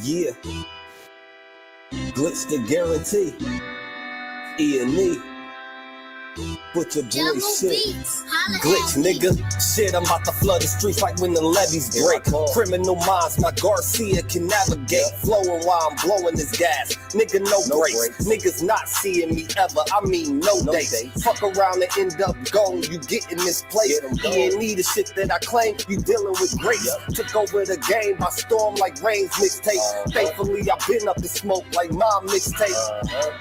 Yeah, glitch the guarantee. E&E. Put your boy shit. Glitch, nigga. Shit, I'm about to flood the streets like when the levees break. Criminal minds, my Garcia can navigate. Flowing while I'm blowing this gas. Nigga, no brakes. Niggas not seeing me ever. I mean, no dates. Fuck around and end up gone. You getting misplaced. E&E, the shit that I claim. You dealing with grace. Took over the game by storm like Rain's mixtape. Thankfully, I've been up in smoke like my mixtape.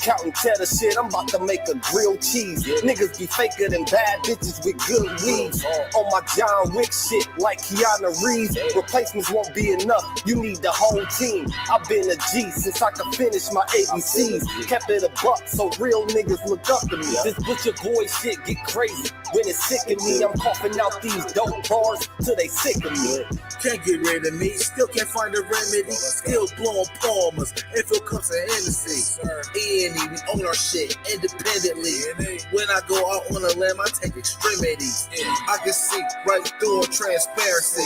Counting cheddar shit, I'm about to make a grilled cheese. Niggas be faker than bad bitches with good weeds. On my John Wick shit like Keanu Reeves. Replacements won't be enough, you need the whole team. I've been a G since I could finish my ABCs. Kept it a buck so real niggas look up to me. This butcher boy shit get crazy when it's sick of me. I'm coughing out these dope bars till they sick of me. Can't get rid of me, still can't find a remedy. Still blowing palmers if it comes to Hennessy. E&E, we own our shit independently. When I go out on a limb, I take extremities. I can see right through transparency.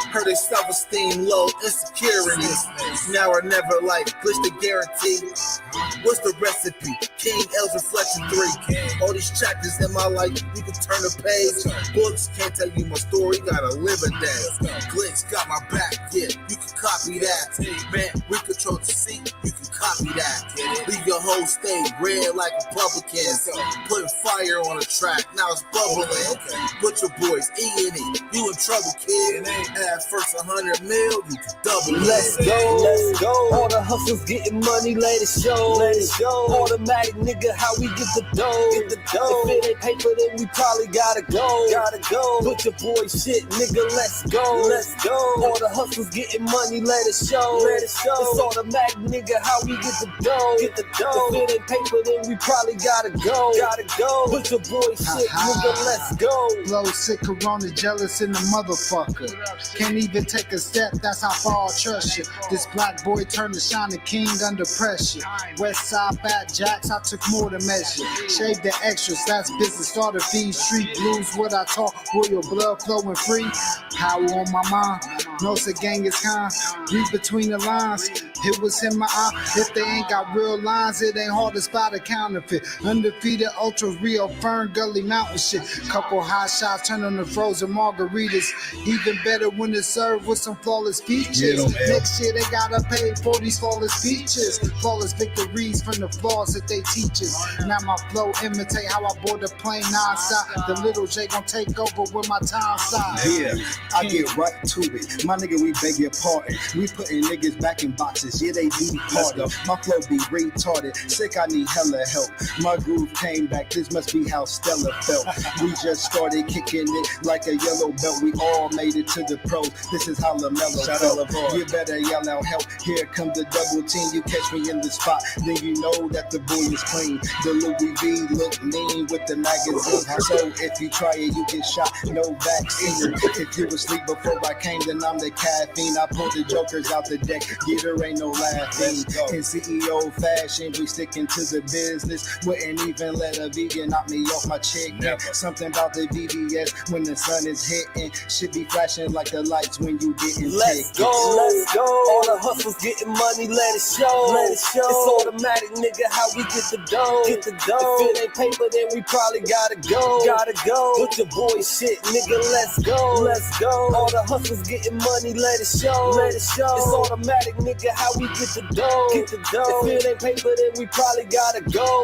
Heard their self-esteem low, insecurities. Now or never, like glitch the guarantee. What's the recipe? King L's Reflection 3. All these chapters in my life, you can turn the page. Books can't tell you my story, gotta live a day. Glitch got my back, yeah, you can copy that. Man, we control the seat, you can copy that. Leave your whole state red like Republicans. Putting fire on the track, now it's bubbling. Butcher boys, E&E, you in trouble, kid. At first 100 mil, you can double it. Let's go. All the hustlers getting money, let it show. Automatic nigga, how we get the dough. If it ain't paper, then we probably gotta go. Butcher boy shit, nigga, let's go. All the hustlers getting money, let it show. It's automatic, nigga, how we get the dough. If it ain't paper, then we probably gotta go. Put your boy shit, nigga, let's go. Flow sick, corona, jealous in the motherfucker. Can't even take a step, that's how far I trust you. This black boy turned to shining king under pressure. West side fat jacks, I took more to measure. Shave the extras, that's business, started feed. Street blues, what I talk, royal blood flowing free. Power on my mind, knows the gang is kind. Read between the lines, it was in my eye. If they ain't got real lines, it ain't hard to spot a counterfeit. Undefeated, ultra real, Fern Gully Mountain shit. Couple hot shots, turn on the frozen margaritas. Even better when it's served with some flawless features. Next year they gotta pay for these flawless features. Flawless victories from the flaws that they teach us. Now my flow imitate how I board the plane non-stop. The little J gon' take over with my time side. Yeah, I get right to it. My nigga, we beg your pardon. We putting niggas back in boxes. Yeah, they be harder. My flow be retarded. Sick, I need hella help. My groove came back. This must be how Stella felt. We just started kicking it like a yellow belt. We all made it to the pros. This is how LaMelo felt. You better yell out help. Here come the double team. You catch me in the spot, then you know that the boy is clean. The Louis V look mean with the magazine. So if you try it, you get shot. No vaccine. If you asleep before I came, then I'm the caffeine. I pulled the jokers out the deck. Yeah, there ain't no laughing. In CEO fashion, we sticking to the business. Wouldn't even let a vegan knock me off my chicken. Something about the BBS when the sun is hitting. Should be flashing like the lights when you getting Let's go. All the hustlers getting money, let it show. It's automatic, nigga, how we get the dough. If it ain't paper, then we probably gotta go. Put your boy shit, nigga, let's go. All the hustlers getting money, let it show. It's automatic, nigga, how we get the dough. If it ain't paper, then we probably gotta go.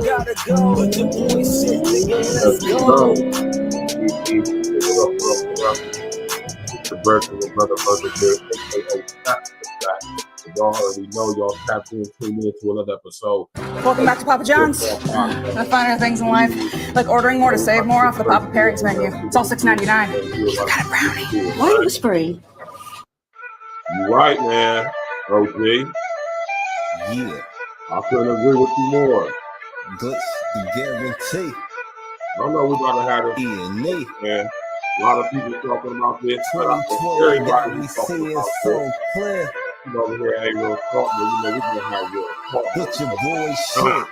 Put your boy shit, nigga, let's go. It's the birth of the motherfucker here, aka y'all already know, y'all tapped in, tuned in to another episode. Welcome back to Papa John's. The finer things in life, like ordering more to save more off the Papa Pairings menu. It's all $6.99. You got a brownie. Why are you whispering? You right, man. OG. Yeah, I couldn't agree with you more. glitch the guarantee. I know we gotta have it, E&E. man. A lot of people talking about this. 2020 got me Everybody's talking seeing about so this. clear. You know, over here ain't real talk, but you know, we can have real talk. Put your boy shit.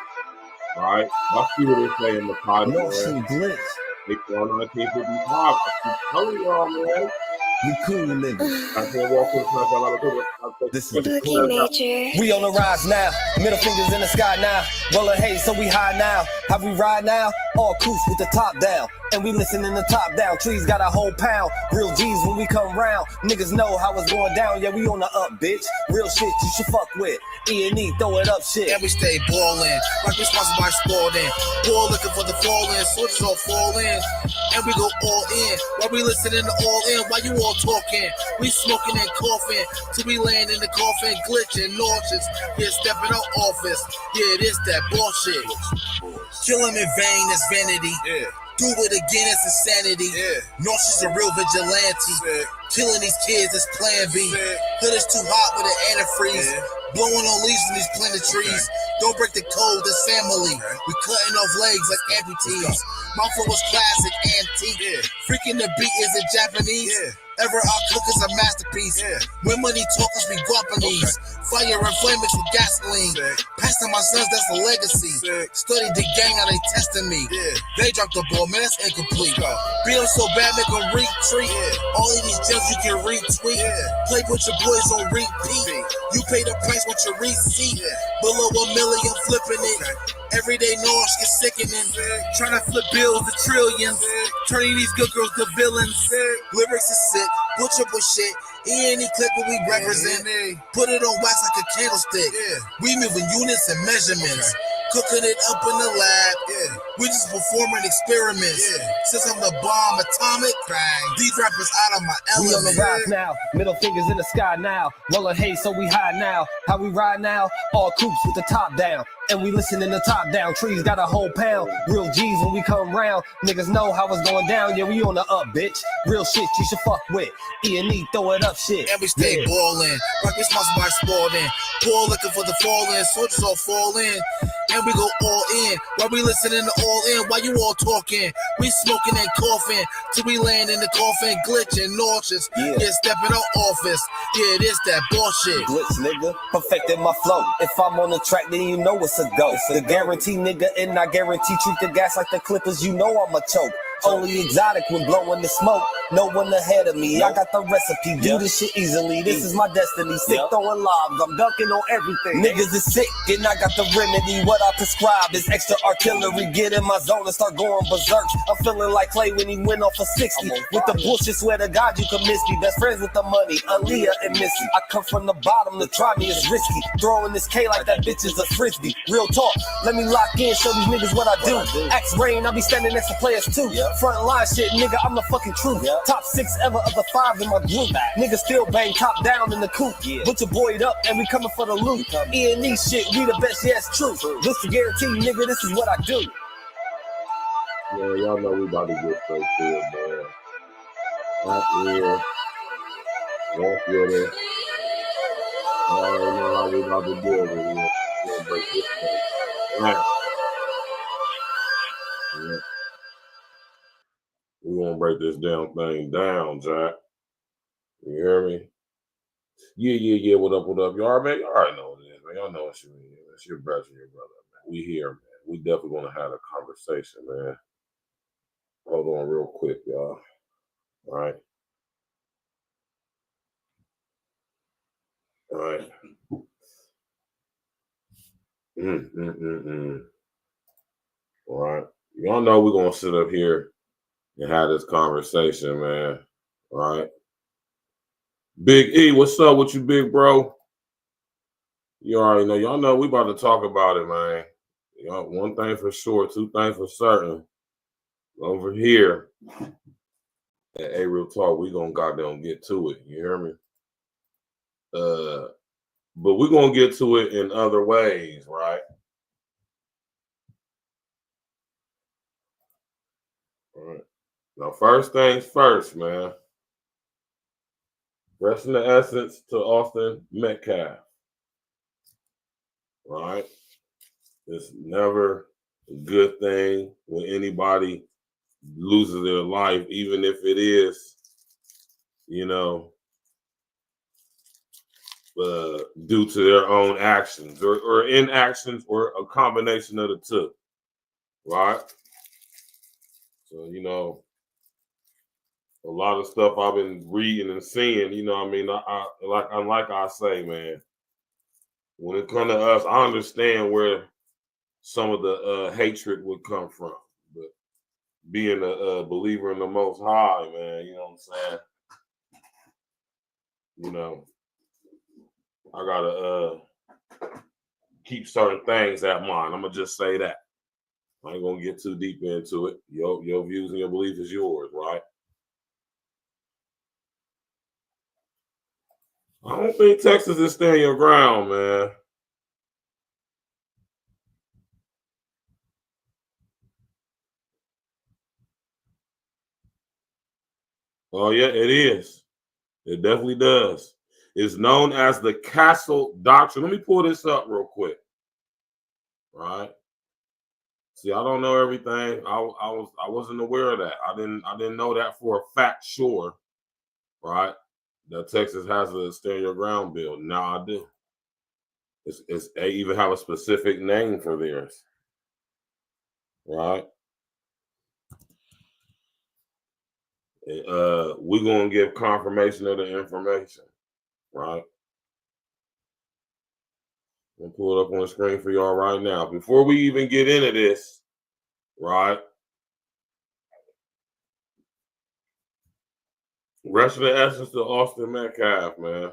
Alright, let's see what they say in the title, No man. some glitch. Big 1955. I keep telling y'all, man. We cool niggas. I can't walk in the This is the cool. We on the rise now, middle fingers in the sky now. Roller haze, so we high now. How we ride now? All coops with the top down. And we listen in the top down. Trees got a whole pound. Real G's when we come round. Niggas know how it's going down. Yeah, we on the up, bitch. Real shit you should fuck with. E&E, throw it up shit. And we stay ballin', like we sponsored by Sporting. Ball looking for the fall-in, soldiers all fall in. And we go all in, while we listening to all in, while you all talking. We smoking and coughing, till we land in the coffin, glitching, nauseous. Yeah, stepping out office, yeah, it is that bullshit. Killing in vain is vanity. Yeah. Do it again, it's insanity. Yeah. Nauseous a real vigilante. Yeah. Killing these kids is plan B. Yeah. Hood is too hot with an antifreeze. Yeah. Blowing on leaves in these planted trees. Okay. Don't break the code, this family. Okay. We cutting off legs like amputees. My flow was classic, antique. Yeah. Freaking the beat is it Japanese. Yeah. Ever our cook is a masterpiece. Yeah. When money talkers be Guapanese. Okay. Fire and flame mixed with gasoline. Sick. Passing my sons, that's a legacy. Sick. Studied the gang, now they testing me. Yeah. They dropped the ball, man, that's incomplete. Feeling so bad, make them retreat. Yeah. All of these gems you can retweet. Yeah. Play with your boys on repeat. You pay the price with your receipt. Yeah. Below $1 million, flipping it. Okay. Everyday noise get sickening. Trying to flip bills to trillions. Turning these good girls to villains. Lyrics is sick. Butcher with shit. E&E clip what we represent. Put it on wax like a candlestick. We moving units and measurements. Cooking it up in the lab. We just performing experiments. Since I'm the bomb atomic, these rappers out of my element. We on the rise now, middle fingers in the sky now. Rolling haze, so we high now. How we ride now? All coops with the top down. And we listen in the top down. Trees got a whole pound. Real G's when we come round. Niggas know how it's going down. Yeah, we on the up, bitch. Real shit you should fuck with. E&E, throw it up shit. And we stay ballin', like we sponsored by Sporting. Ball looking for the fall-in, soldiers all fall in. And we go all in, while we listening to all in, while you all talking. We smoking and coughing, till we land in the coffin, glitching, nauseous. Yeah, stepping out office. Yeah, it is that bullshit. Glitch, nigga, perfecting my flow. If I'm on the track, then you know it's a go. The guarantee, nigga, and I guarantee treat the gas like the Clippers. You know I'm a choke. Only exotic when blowing the smoke. No one ahead of me. I got the recipe. Do this shit easily. This is my destiny. Sick throwing lobs. I'm dunking on everything. Niggas is sick, and I got the remedy. What I prescribe is extra artillery. Get in my zone and start going berserk. I'm feeling like Clay when he went off a 60. With the bullshit, swear to God you can miss me. Best friends with the money, Aaliyah and Missy. I come from the bottom, to try me is risky. Throwing this K like that bitch is a frisbee. Real talk, let me lock in, show these niggas what I do. Axe Rain, I be standing next to players too. Front line shit, nigga, I'm the fucking truth. Top 6 ever of the 5 in my group. Niggas still bang top down in the coop. Put your boy up and we coming for the loot. E&E shit, we the best, yeah, it's true. This the guarantee, nigga, this is what I do. Yeah, y'all know we about to get straight to it, man. Not real. Walk with it. I already know how we about to do it. We're gonna break this thing. Right. Yeah. We're gonna break this damn thing down, Jack. You hear me? Yeah. What up? Y'all already know what it is, man. Y'all know what you mean. It's your brother, man. We here, man. We definitely gonna have a conversation, man. Hold on real quick, y'all. All right. All right. Y'all know we're gonna sit up here and have this conversation, man. All right. Big E, what's up with you, big bro? You already know. Y'all know we about to talk about it, man. Y'all, one thing for sure, two things for certain. Over here at A Real Talk, we gonna goddamn get to it. You hear me? But we're gonna get to it in other ways, right? All right. Now, first things first, man. Rest in the essence to Austin Metcalf. All right. It's never a good thing when anybody loses their life, even if it is, due to their own actions or inactions or a combination of the two, right? So, a lot of stuff I've been reading and seeing, you know what I mean? Like I say, man, when it comes to us, I understand where some of the hatred would come from. But being a believer in the Most High, man, you know what I'm saying? You know, I gotta keep certain things at mind. I'm gonna just say that. I ain't gonna get too deep into it. Your views and your beliefs is yours, right? I don't think Texas is standing your ground, man. Oh yeah, it is. It definitely does. It's known as the Castle Doctrine. Let me pull this up real quick. Right. See, I don't know everything. I wasn't aware of that. I didn't know that for a fact, sure. Right. That Texas has a stand your ground bill. Now I do. They even have a specific name for theirs. Right. We're gonna give confirmation of the information. Right. I'll pull it up on the screen for y'all right now. Before we even get into this, right? Rest of the essence to Austin Metcalf, man.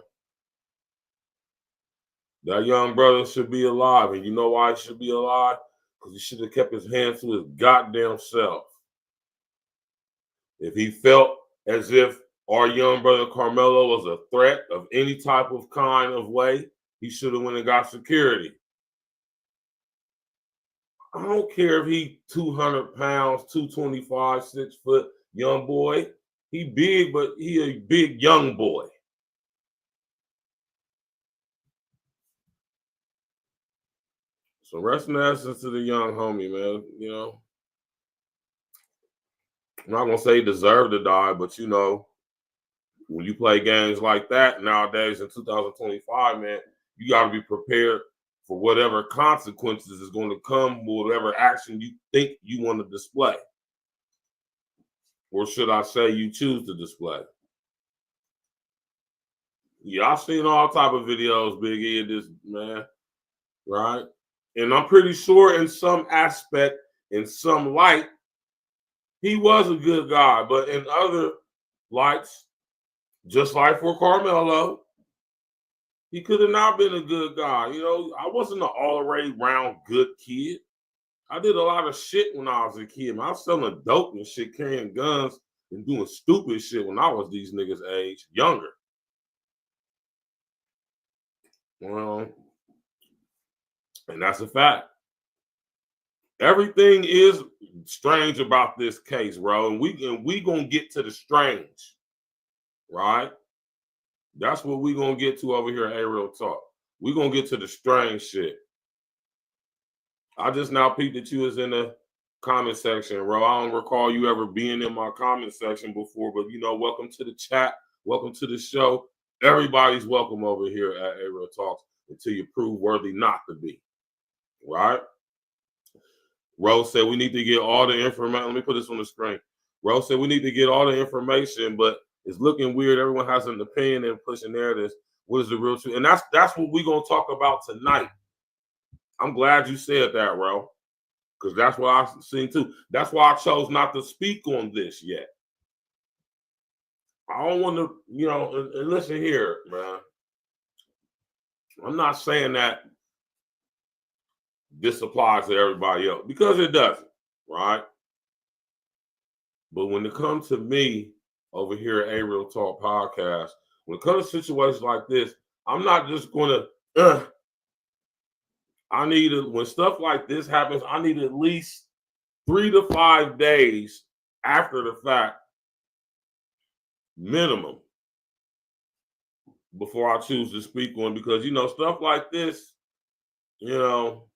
That young brother should be alive. And you know why he should be alive? Because he should have kept his hands to his goddamn self. If he felt as if our young brother KARMELO was a threat of any type of kind of way, he should have went and got security. I don't care if he 200 pounds, 225, 6 foot, young boy. He big, but he a big young boy. So rest in essence to the young homie, man. You know, I'm not gonna say he deserved to die, but you know, when you play games like that nowadays in 2025, man, you got to be prepared for whatever consequences is going to come, whatever action you think you want to display. Or should I say you choose to display? Yeah, I've seen all type of videos, Big E, of this, man, right? And I'm pretty sure in some aspect, in some light, he was a good guy. But in other lights, just like for KARMELO, he could have not been a good guy. You know, I wasn't an all-around good kid. I did a lot of shit when I was a kid. I was selling dope and shit, carrying guns and doing stupid shit when I was these niggas' age, younger. Well, and that's a fact. Everything is strange about this case, bro. And we gonna get to the strange, right? That's what we gonna get to over here at A-Real Talk. We gonna get to the strange shit. I just now peeped that you was in the comment section, bro. I don't recall you ever being in my comment section before, but you know, welcome to the chat. Welcome to the show. Everybody's welcome over here at A-Real Talks until you prove worthy not to be, right? Rose said we need to get all the information. Let me put this on the screen. Rose said we need to get all the information, but it's looking weird. Everyone has an opinion and pushing narratives. What is the real truth? And that's what we're gonna talk about tonight. I'm glad you said that, Ro, because that's what I've seen too. That's why I chose not to speak on this yet. I don't want to, you know, and listen here, man. I'm not saying that this applies to everybody else because it doesn't, right? But when it comes to me over here at A-Real Talk Podcast, when it comes to situations like this, I'm not just going to, I need when stuff like this happens, I need at least 3 to 5 days after the fact, minimum, before I choose to speak on, because, you know, stuff like this, you know,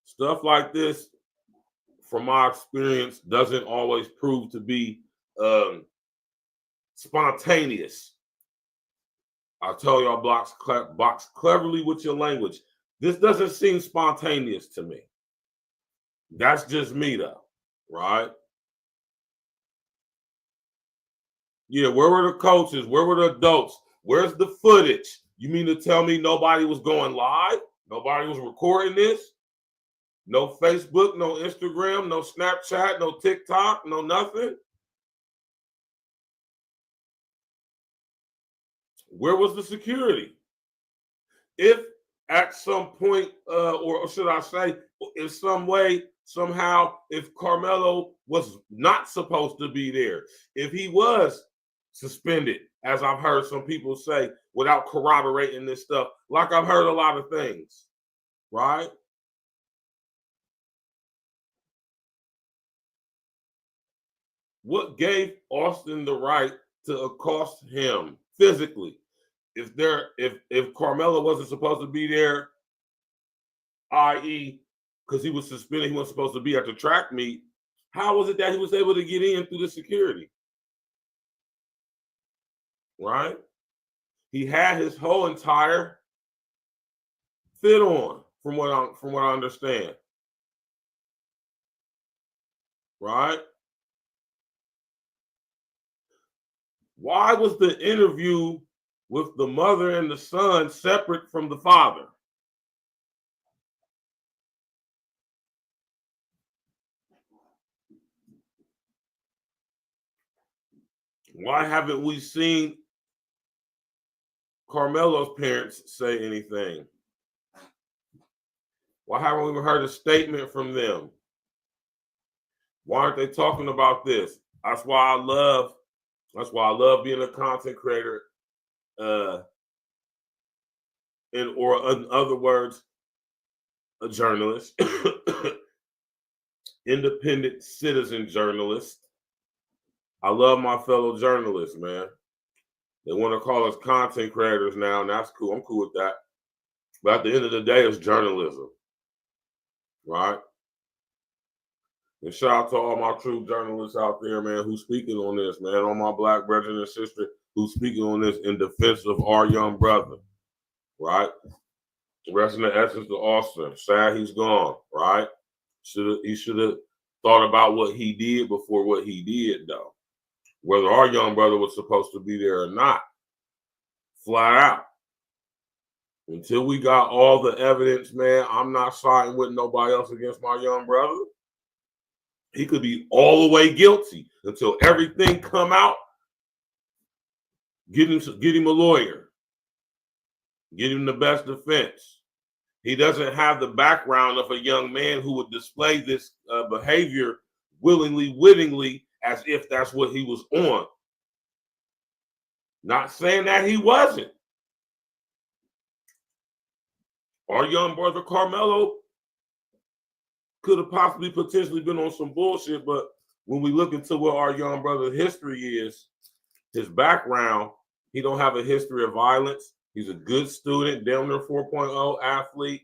stuff like this, from my experience, doesn't always prove to be spontaneous. I tell y'all, box cleverly with your language. This doesn't seem spontaneous to me. That's just me, though, right? Yeah, where were the coaches? Where were the adults? Where's the footage? You mean to tell me nobody was going live? Nobody was recording this? No Facebook, no Instagram, no Snapchat, no TikTok, no nothing? Where was the security? If at some point, or should I say, in some way, somehow, if Carmelo was not supposed to be there, if he was suspended, as I've heard some people say, without corroborating this stuff, like I've heard a lot of things, right? What gave Austin the right to accost him physically? If Carmelo wasn't supposed to be there, i.e., because he was suspended, he wasn't supposed to be at the track meet, how was it that he was able to get in through the security? Right? He had his whole entire fit on, from what I understand. Right? Why was the interview with the mother and the son separate from the father? Why haven't we seen Carmelo's parents say anything? Why haven't we heard a statement from them? Why aren't they talking about this? That's why I love being a content creator, or in other words, a journalist, independent citizen journalist. I love my fellow journalists, man. They want to call us content creators now, and that's cool. I'm cool with that. But at the end of the day, it's journalism, right? And shout out to all my true journalists out there, man, who's speaking on this, man. All my black brethren and sisters who's speaking on this in defense of our young brother, right? Rest in the essence of Austin. Sad he's gone, right? He should have thought about what he did before what he did, though. Whether our young brother was supposed to be there or not, flat out. Until we got all the evidence, man, I'm not siding with nobody else against my young brother. He could be all the way guilty until everything come out. Get him a lawyer. Get him the best defense. He doesn't have the background of a young man who would display this behavior willingly, wittingly, as if that's what he was on. Not saying that he wasn't. Our young brother Carmelo could have possibly potentially been on some bullshit, but when we look into what our young brother's history is, his background, he don't have a history of violence. He's a good student, down there 4.0 athlete,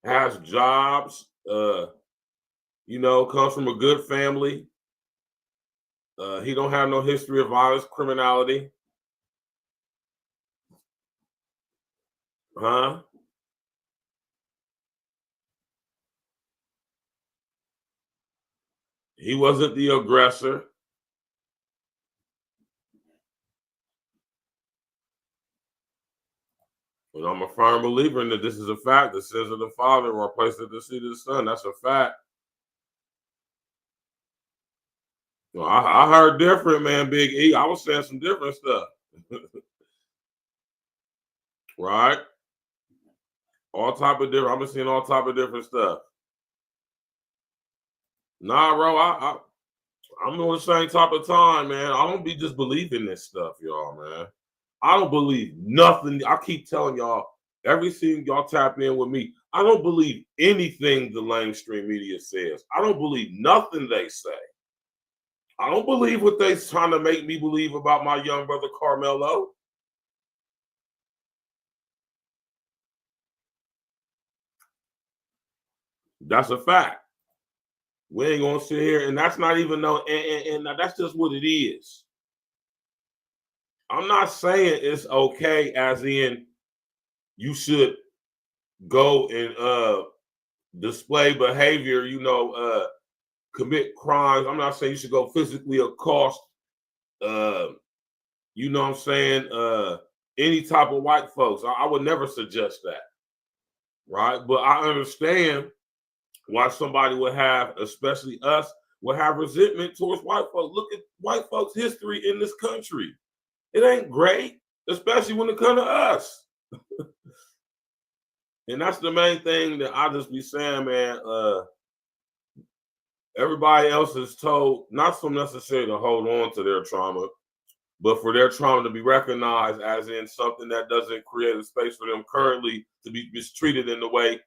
has jobs, comes from a good family. He don't have no history of violence, criminality. Huh? He wasn't the aggressor. And I'm a firm believer in that this is a fact. The sins of the father were placed at the seat of the son. That's a fact. Well, I heard different, man, Big E. I was saying some different stuff. Right? All type of different. I've been seeing all type of different stuff. Nah, bro, I'm on the same type of time, man. I don't be just believing this stuff, y'all, man. I don't believe nothing. I keep telling y'all, everything y'all tap in with me, I don't believe anything the mainstream media says. I don't believe nothing they say. I don't believe what they're trying to make me believe about my young brother Carmelo. That's a fact. We ain't gonna sit here, and that's not even no, and that's just what it is. I'm not saying it's okay, as in you should go and display behavior, commit crimes. I'm not saying you should go physically accost you know what I'm saying, any type of white folks. I would never suggest that, right? But I understand why somebody would have, especially us, would have resentment towards white folks. Look at white folks' history in this country. It ain't great, especially when it comes to us. And that's the main thing that I just be saying, man. Everybody else is told not so necessarily to hold on to their trauma, but for their trauma to be recognized as in something that doesn't create a space for them currently to be mistreated in the way,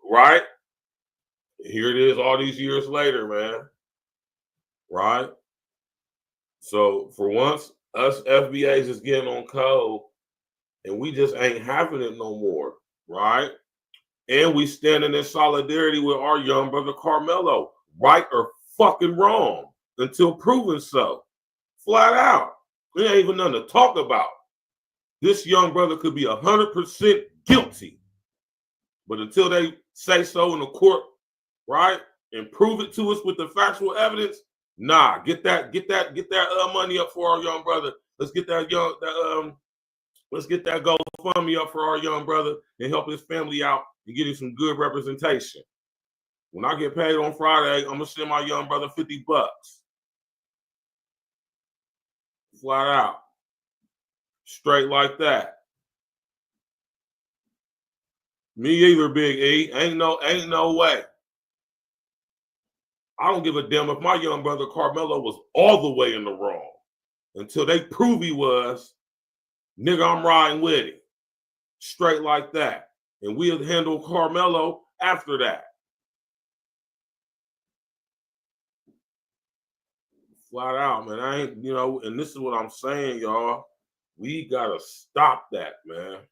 right? Here it is all these years later, man. Right? So for once, us FBAs is getting on code and we just ain't having it no more, right? And we standing in solidarity with our young brother KARMELO, right or fucking wrong, until proven so. Flat out. There ain't even nothing to talk about. This young brother could be 100% guilty. But until they say so in the court, right, and prove it to us with the factual evidence, nah, get that money up for our young brother. Let's get that GoFundMe up for our young brother and help his family out and get him some good representation. When I get paid on Friday, I'm gonna send my young brother $50. Flat out. Straight like that. Me either, Big E. Ain't no way. I don't give a damn if my young brother KARMELO was all the way in the wrong. Until they prove he was, nigga, I'm riding with it. Straight like that. And we'll handle KARMELO after that. Flat out, man. I ain't, and this is what I'm saying, y'all. We gotta stop that, man.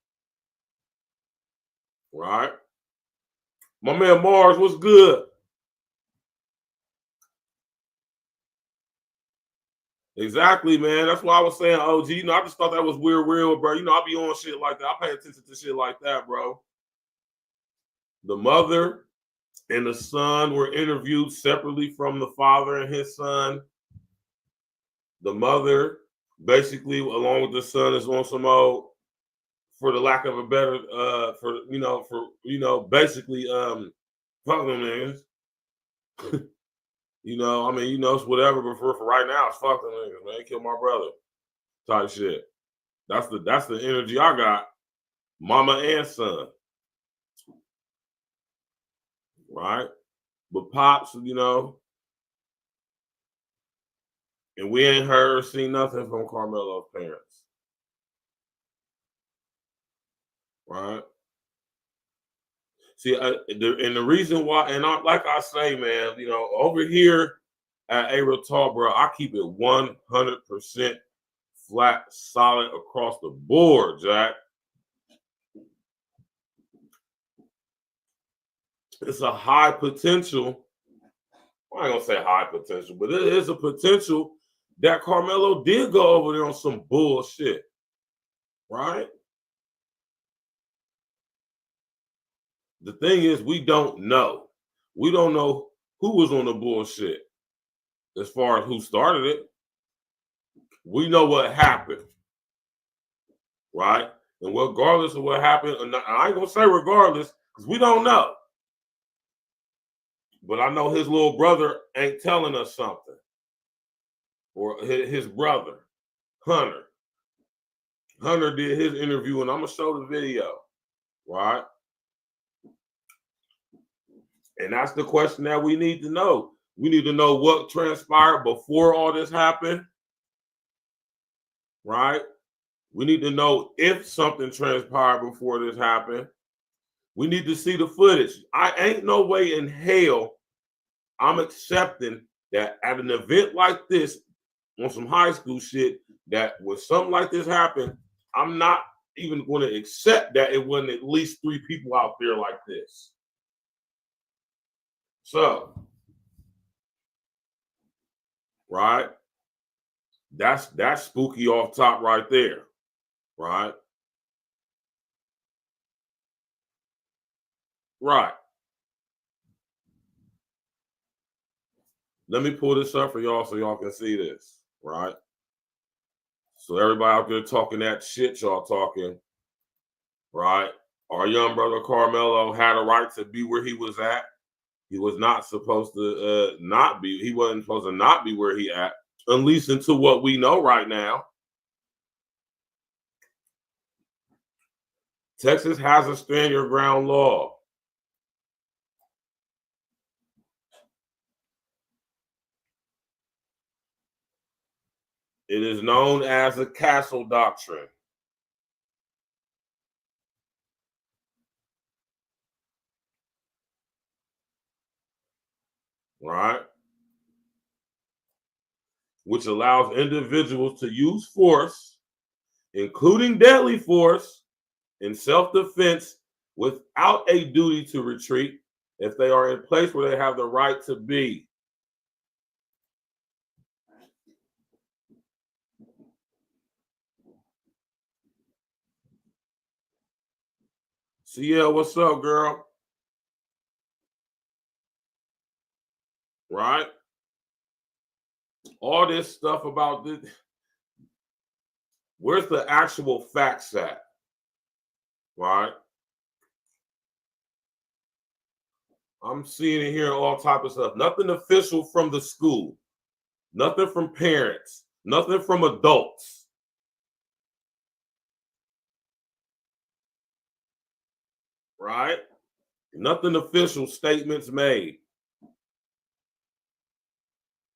Right? My man Mars, what's good? Exactly, man. That's why I was saying, OG. I just thought that was weird, real, bro. I be on shit like that. I pay attention to shit like that, bro. The mother and the son were interviewed separately from the father and his son. The mother, basically, along with the son, is on some old, for the lack of a better, basically, fuck them niggas. It's whatever, but for right now, it's fuck them niggas, man. Kill my brother. Type shit. That's the energy I got. Mama and son. Right? But Pops, and we ain't heard or seen nothing from KARMELO's parents. Right? See, and the reason why, and like I say, man, over here at A Real Talk, bro, I keep it 100% flat, solid across the board, Jack. It's a high potential. I ain't gonna say high potential, but it is a potential that KARMELO did go over there on some bullshit, right? The thing is, we don't know. We don't know who was on the bullshit as far as who started it. We know what happened, right? And regardless of what happened, I ain't gonna say regardless, because we don't know. But I know his little brother ain't telling us something. Or his brother, Hunter. Hunter did his interview, and I'm going to show the video, right? And that's the question that we need to know. We need to know what transpired before all this happened, right? We need to know if something transpired before this happened. We need to see the footage. I ain't no way in hell I'm accepting that at an event like this, on some high school shit, that when something like this happened, I'm not even going to accept that it wasn't at least 3 people out there like this. So, right? That's spooky off top right there, right? Right. Let me pull this up for y'all so y'all can see this, right? So everybody out there talking that shit y'all talking, right? Our young brother Carmelo had a right to be where he was at. He was not supposed to not be. He wasn't supposed to not be where he at, at least until what we know right now. Texas has a stand your ground law. It is known as the castle doctrine. Right? Which allows individuals to use force, including deadly force, in self-defense without a duty to retreat if they are in a place where they have the right to be. CL, what's up, girl? Right? All this stuff about this. Where's the actual facts at? Right? I'm seeing and hearing all type of stuff. Nothing official from the school. Nothing from parents. Nothing from adults. Right? Nothing official statements made.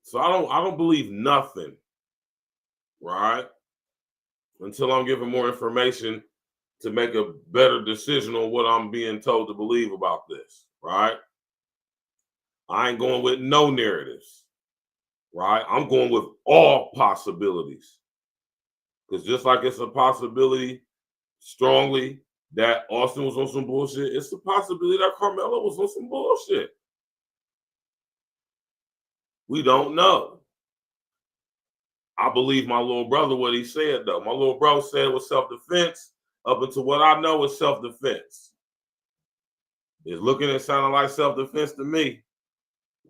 So I don't believe nothing. Right? Until I'm given more information to make a better decision on what I'm being told to believe about this, right? I ain't going with no narratives, right? I'm going with all possibilities. Because just like it's a possibility strongly that Austin was on some bullshit, it's a possibility that Carmelo was on some bullshit. We don't know. I believe my little brother, what he said, though. My little bro said it was self-defense. Up until what I know is self-defense. It's looking and sounding like self-defense to me.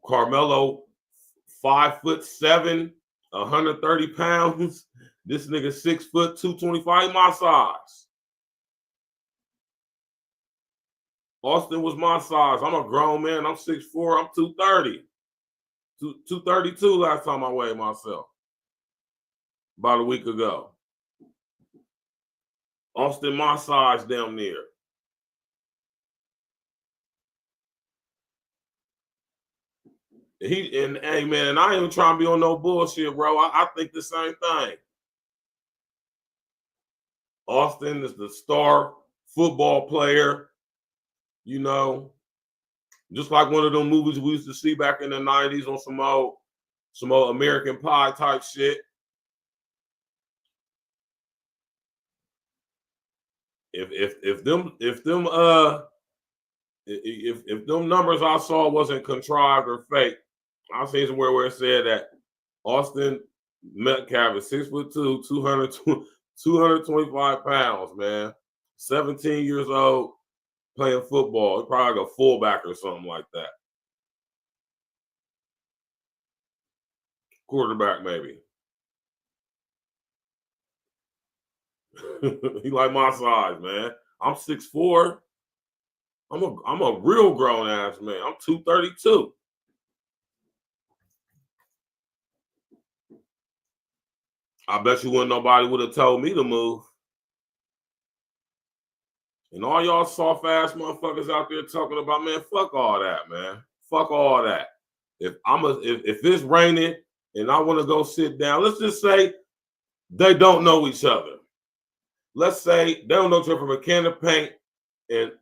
Carmelo, 5'7", 130 pounds. This nigga 6 foot 225, my size. Austin was my size. I'm a grown man. I'm 6'4", I'm 230. 232 last time I weighed myself. About a week ago. Austin, my size, damn near. Hey man, I ain't even trying to be on no bullshit, bro. I think the same thing. Austin is the star football player, you know, just like one of them movies we used to see back in the 90s on some old American Pie type shit. If them numbers I saw wasn't contrived or fake, I seen somewhere where it said that Austin METCALF is 6'2", 225 pounds, man. 17 years old, playing football. He's probably like a fullback or something like that. Quarterback, maybe. He like my size, man. I'm 6'4". I'm a real grown ass man. I'm 232. I bet you wouldn't nobody would have told me to move. And all y'all soft ass motherfuckers out there talking about, man, fuck all that, man. Fuck all that. If it's raining and I want to go sit down, let's just say they don't know each other. Let's say they don't know each other from a can of paint, and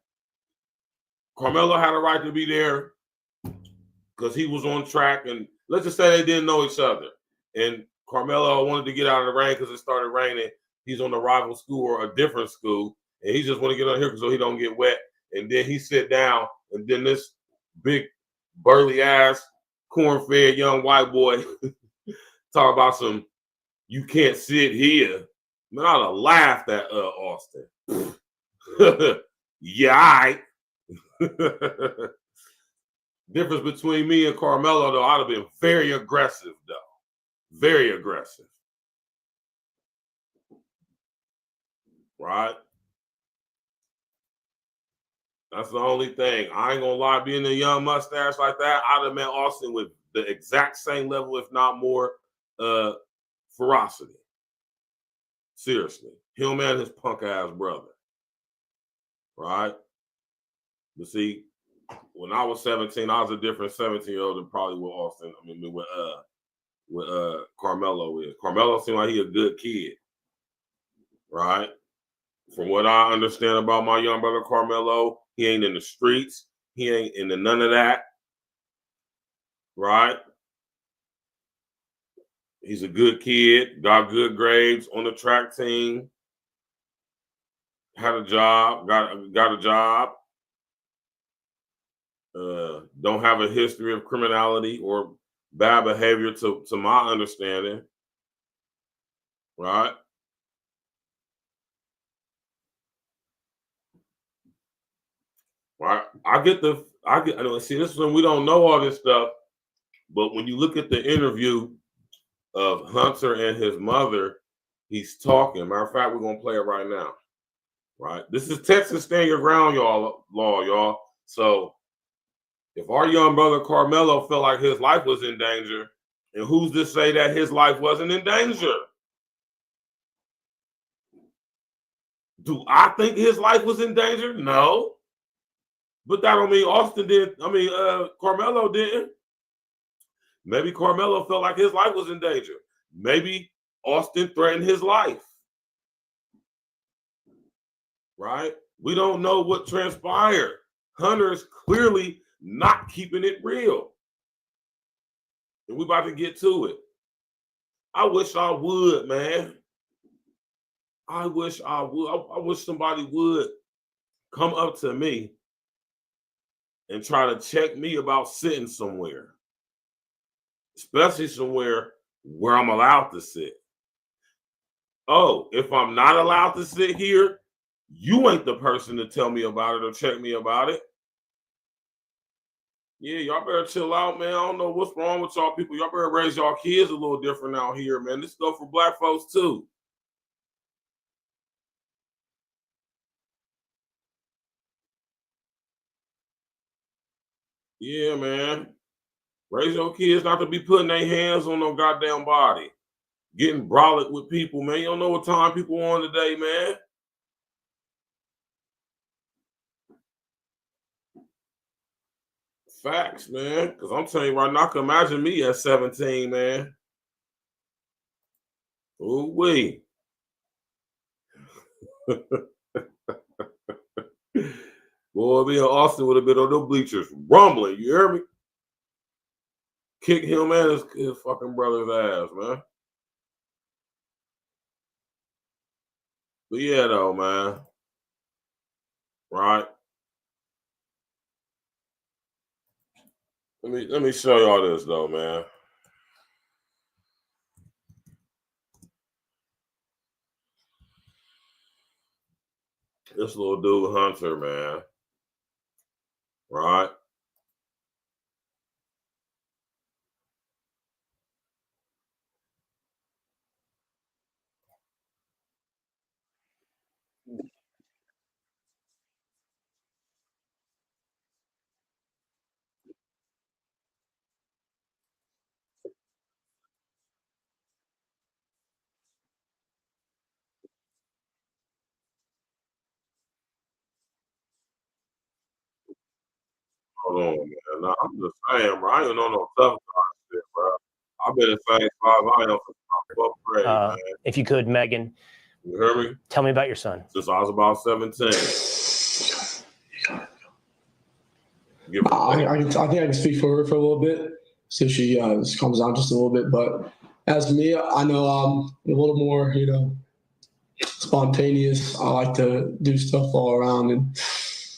Carmelo had a right to be there because he was on track. And let's just say they didn't know each other. And Carmelo wanted to get out of the rain because it started raining. He's on the rival school or a different school. And he just want to get on here so he don't get wet. And then he sit down. And then this big, burly ass, corn-fed young white boy talk about some, you can't sit here. Man, I'd have laughed at Austin. Yeah, all right. Difference between me and Carmelo, though, I'd have been very aggressive, though. Very aggressive. right? That's the only thing. I ain't gonna lie, being a young mustache like that, I'd have met Austin with the exact same level, if not more, ferocity. Seriously. Him and his punk ass brother. Right? But see, when I was 17, I was a different 17-year-old than probably with Austin. I mean, with Carmelo is. Carmelo seemed like he a good kid. Right? From what I understand about my young brother Carmelo, he ain't in the streets. He ain't into none of that. Right? He's a good kid, got good grades on the track team, had a job, got a job. Don't have a history of criminality or bad behavior to my understanding. Right? Right. I get, see, this is when we don't know all this stuff, but when you look at the interview of Hunter and his mother, he's talking. Matter of fact, we're gonna play it right now. Right? This is Texas Stand Your Ground, y'all. So if our young brother Carmelo felt like his life was in danger, and who's to say that his life wasn't in danger? Do I think his life was in danger? No. But that don't mean Austin did. I mean, Carmelo didn't. Maybe Carmelo felt like his life was in danger. Maybe Austin threatened his life. Right? We don't know what transpired. Hunter is clearly not keeping it real. And we're about to get to it. I wish I would, man. I wish I would. I wish somebody would come up to me and try to check me about sitting somewhere, especially somewhere where I'm allowed to sit. Oh, if I'm not allowed to sit here, you ain't the person to tell me about it or check me about it. Yeah, y'all better chill out, man. I don't know what's wrong with y'all people. Y'all better raise y'all kids a little different out here, man. This stuff for black folks too. Yeah, man. Raise your kids not to be putting their hands on no goddamn body. Getting brolic with people, man. You don't know what time people on today, man. Facts, man. Because I'm telling you right now, I can imagine me at 17, man. Ooh-wee. Boy, me and Austin would have been on them bleachers rumbling. You hear me? Kick him and his fucking brother's ass, man. But yeah, though, man. Right? Let me show y'all this, though, man. This little dude, Hunter, man. Right? Hold on, man. Nah, I'm just saying, bro. I ain't on no tough guy shit, bro. I've been in the same spot I am since my 12th grade, man. If you could, Megan. You hear me? Tell me about your son. Since I was about 17. I think I can speak for her for a little bit, see if she calms down just a little bit. But as for me, I know I'm a little more, spontaneous. I like to do stuff all around and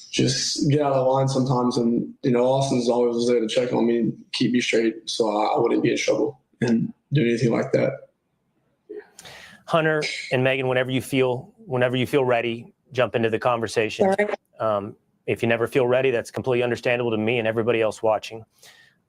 just get out of line sometimes. And, Austin's always there to check on me and keep me straight so I wouldn't be in trouble and do anything like that. Hunter and Megan, whenever you feel ready, jump into the conversation. If you never feel ready, that's completely understandable to me and everybody else watching.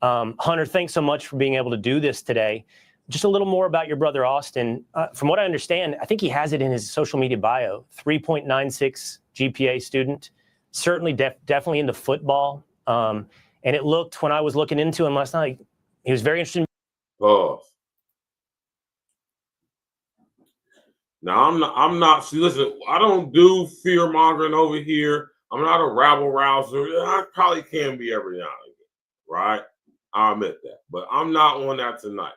Hunter, thanks so much for being able to do this today. just a little more about your brother Austin. From what I understand, I think he has it in his social media bio. 3.96 GPA student, certainly definitely into football. And it looked, when I was looking into him last night, he was very interested. Pause. Now I'm not. See, listen, I don't do fear mongering over here. I'm not a rabble rouser. I probably can be every now and again, right? I admit that, but I'm not on that tonight,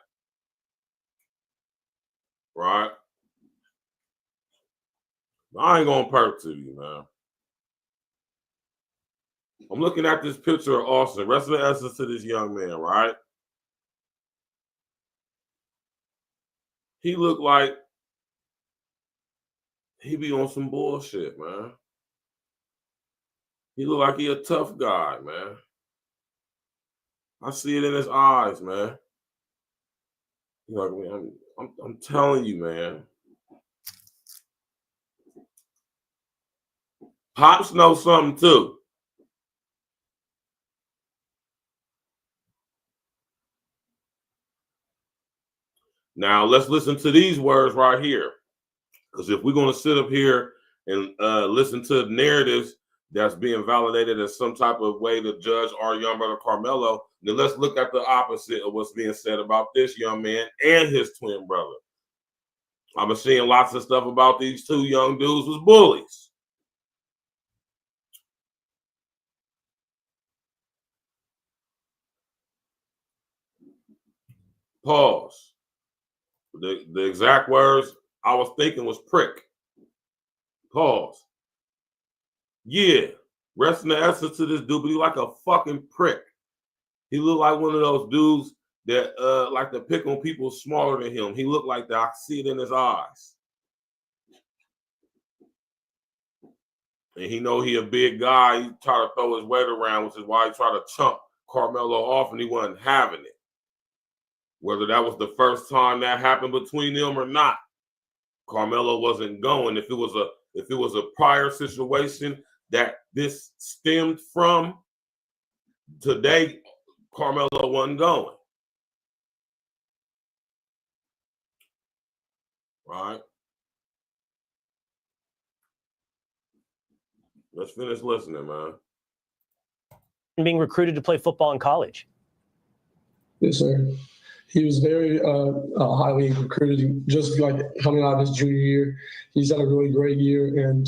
right? I ain't gonna perk to you, man. I'm looking at this picture of Austin. Rest of the essence to this young man, right? He looked like he be on some bullshit, man. He look like he a tough guy, man. I see it in his eyes, man. He's like, man, I'm telling you, man. Pops knows something too. Now let's listen to these words right here. Because if we're going to sit up here and listen to narratives that's being validated as some type of way to judge our young brother Carmelo, then let's look at the opposite of what's being said about this young man and his twin brother. I've been seeing lots of stuff about these two young dudes was bullies. Pause. The exact words I was thinking was prick. Pause. Yeah, rest in the essence to this dude, but he like a fucking prick. He looked like one of those dudes that like to pick on people smaller than him. He looked like that. I see it in his eyes. And he know he a big guy. He try to throw his weight around, which is why he tried to chump Carmelo off, and he wasn't having it. Whether that was the first time that happened between them or not, Carmelo wasn't going. If it was a prior situation that this stemmed from, today Carmelo wasn't going. Right? Let's finish listening, man. Being recruited to play football in college. Yes, sir. He was very highly recruited, just like coming out of his junior year. He's had a really great year, and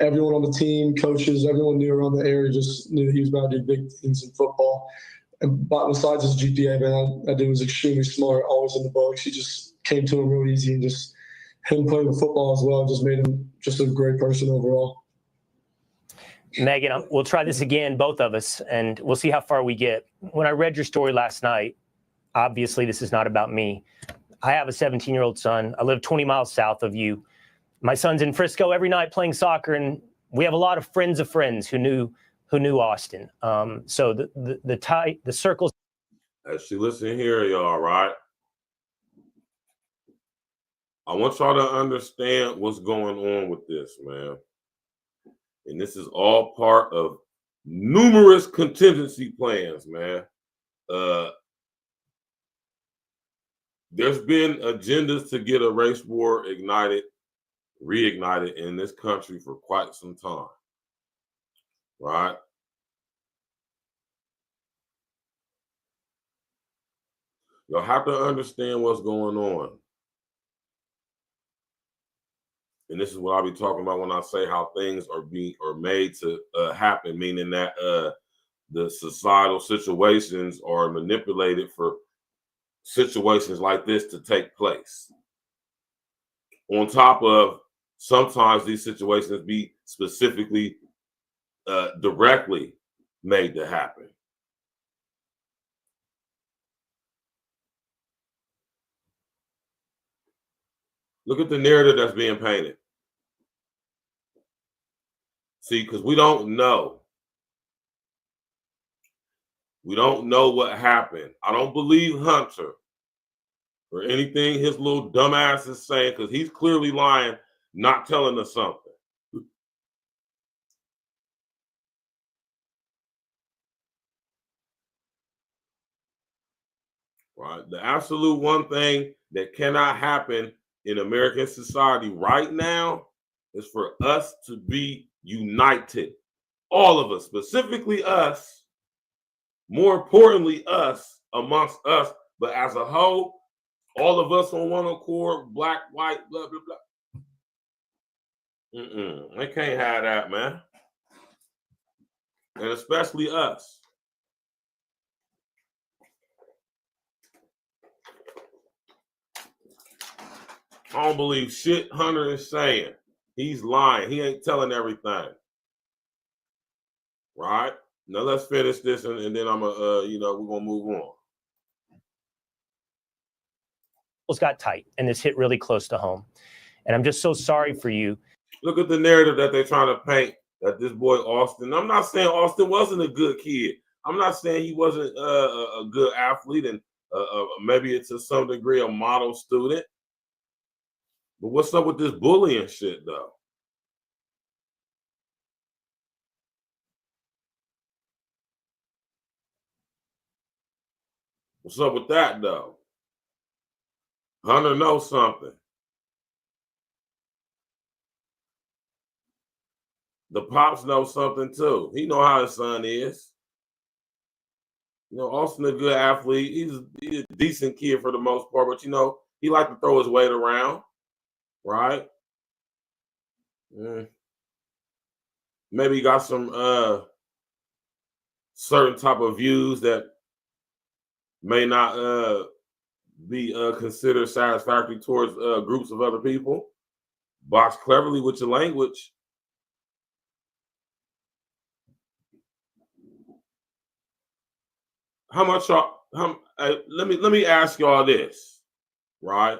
everyone on the team, coaches, everyone knew around the area just knew that he was about to do big things in football. But besides his GPA, man, that dude was extremely smart, always in the books. He just came to him real easy, and just him playing with football as well just made him just a great person overall. Megan, we'll try this again, both of us, and we'll see how far we get. When I read your story last night, obviously this is not about me. I have a 17-year-old son. I live 20 miles south of you. My son's in Frisco every night playing soccer, and we have a lot of friends who knew Austin. So the circles. As you listen here, y'all, right? I want y'all to understand what's going on with this, man. And this is all part of numerous contingency plans, man. There's been agendas to get a race war reignited in this country for quite some time, right? You'll have to understand what's going on. And this is what I'll be talking about when I say how things are made to happen, meaning that the societal situations are manipulated for situations like this to take place. On top of sometimes these situations be specifically directly made to happen. Look at the narrative that's being painted. See, because we don't know. We don't know what happened. I don't believe Hunter or anything his little dumbass is saying, because he's clearly lying, not telling us something. Right? The absolute one thing that cannot happen in American society right now is for us to be united. All of us, specifically us, more importantly, us, amongst us, but as a whole, all of us on one accord, black, white, blah, blah, blah. They can't have that, man. And especially us. I don't believe shit Hunter is saying. He's lying. He ain't telling everything. Right? Now let's finish this and then I'm we're gonna move on. Got tight and this hit really close to home. And I'm just so sorry for you. Look at the narrative that they're trying to paint that this boy Austin. I'm not saying Austin wasn't a good kid. I'm not saying he wasn't a good athlete and maybe it's to some degree a model student. But what's up with this bullying shit, though? What's up with that, though? Hunter knows something. The pops know something, too. He know how his son is. You know, Austin a good athlete. He's a decent kid for the most part, but, he like to throw his weight around. Right? Maybe he got some certain type of views that may not be considered satisfactory towards groups of other people. Box cleverly with your language. How much let me ask y'all this, right?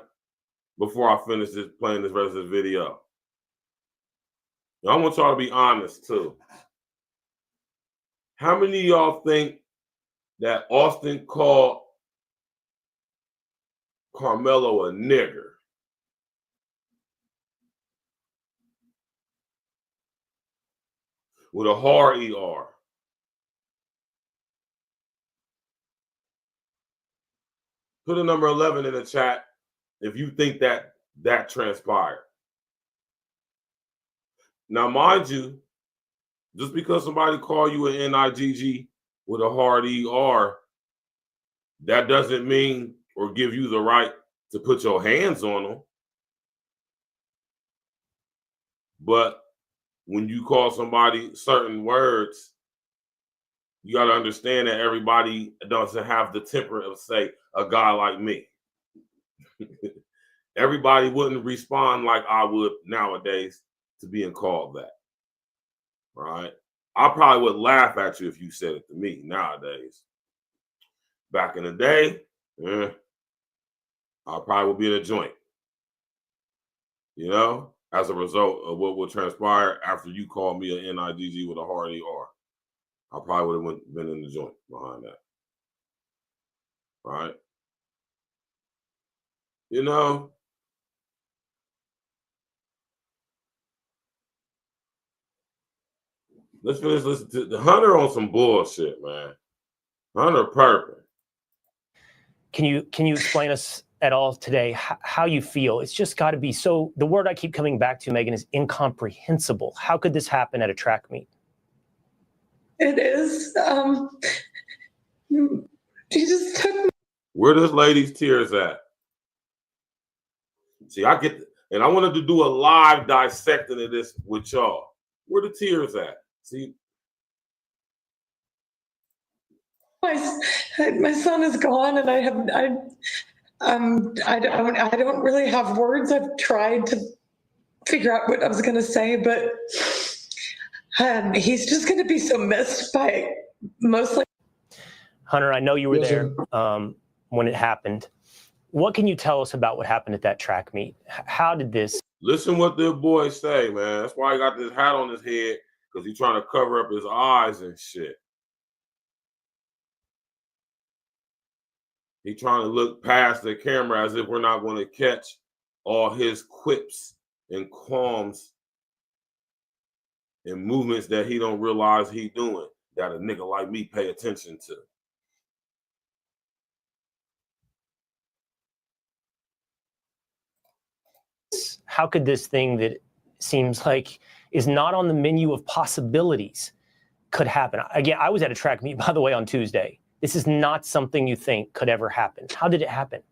Before I finish playing this rest of this video. I want y'all to be honest too. How many of y'all think that Austin called KARMELO a nigger? With a hard ER. Put a number 11 in the chat if you think that transpired. Now, mind you, just because somebody call you an NIGG with a hard ER, that doesn't mean or give you the right to put your hands on them. But when you call somebody certain words, you got to understand that everybody doesn't have the temper of, say, a guy like me. Everybody wouldn't respond like I would nowadays to being called that. Right? I probably would laugh at you if you said it to me nowadays. Back in the day, I probably would be in a joint. As a result of what would transpire after you called me an NIGG with a hard ER. I probably would have been in the joint behind that. Right? Let's finish listening to the Hunter on some bullshit, man. Hunter Perkin. Can you explain us at all today how you feel? It's just got to be so. The word I keep coming back to, Megan, is incomprehensible. How could this happen at a track meet? It is. She just took. Where this lady's tears at? See, I get, and I wanted to do a live dissecting of this with y'all. Where the tears at? See, my son is gone, and I don't really have words. I've tried to figure out what I was going to say, but he's just going to be so missed by mostly. Hunter, I know you were there when it happened. What can you tell us about what happened at that track meet? How did this? Listen what the boy say, man. That's why he got this hat on his head, because he's trying to cover up his eyes and shit. He's trying to look past the camera as if we're not going to catch all his quips and qualms and movements that he don't realize he doing, that a nigga like me pay attention to. how could this thing that seems like is not on the menu of possibilities could happen? Again, I was at a track meet, by the way, on Tuesday. This is not something you think could ever happen. How did it happen?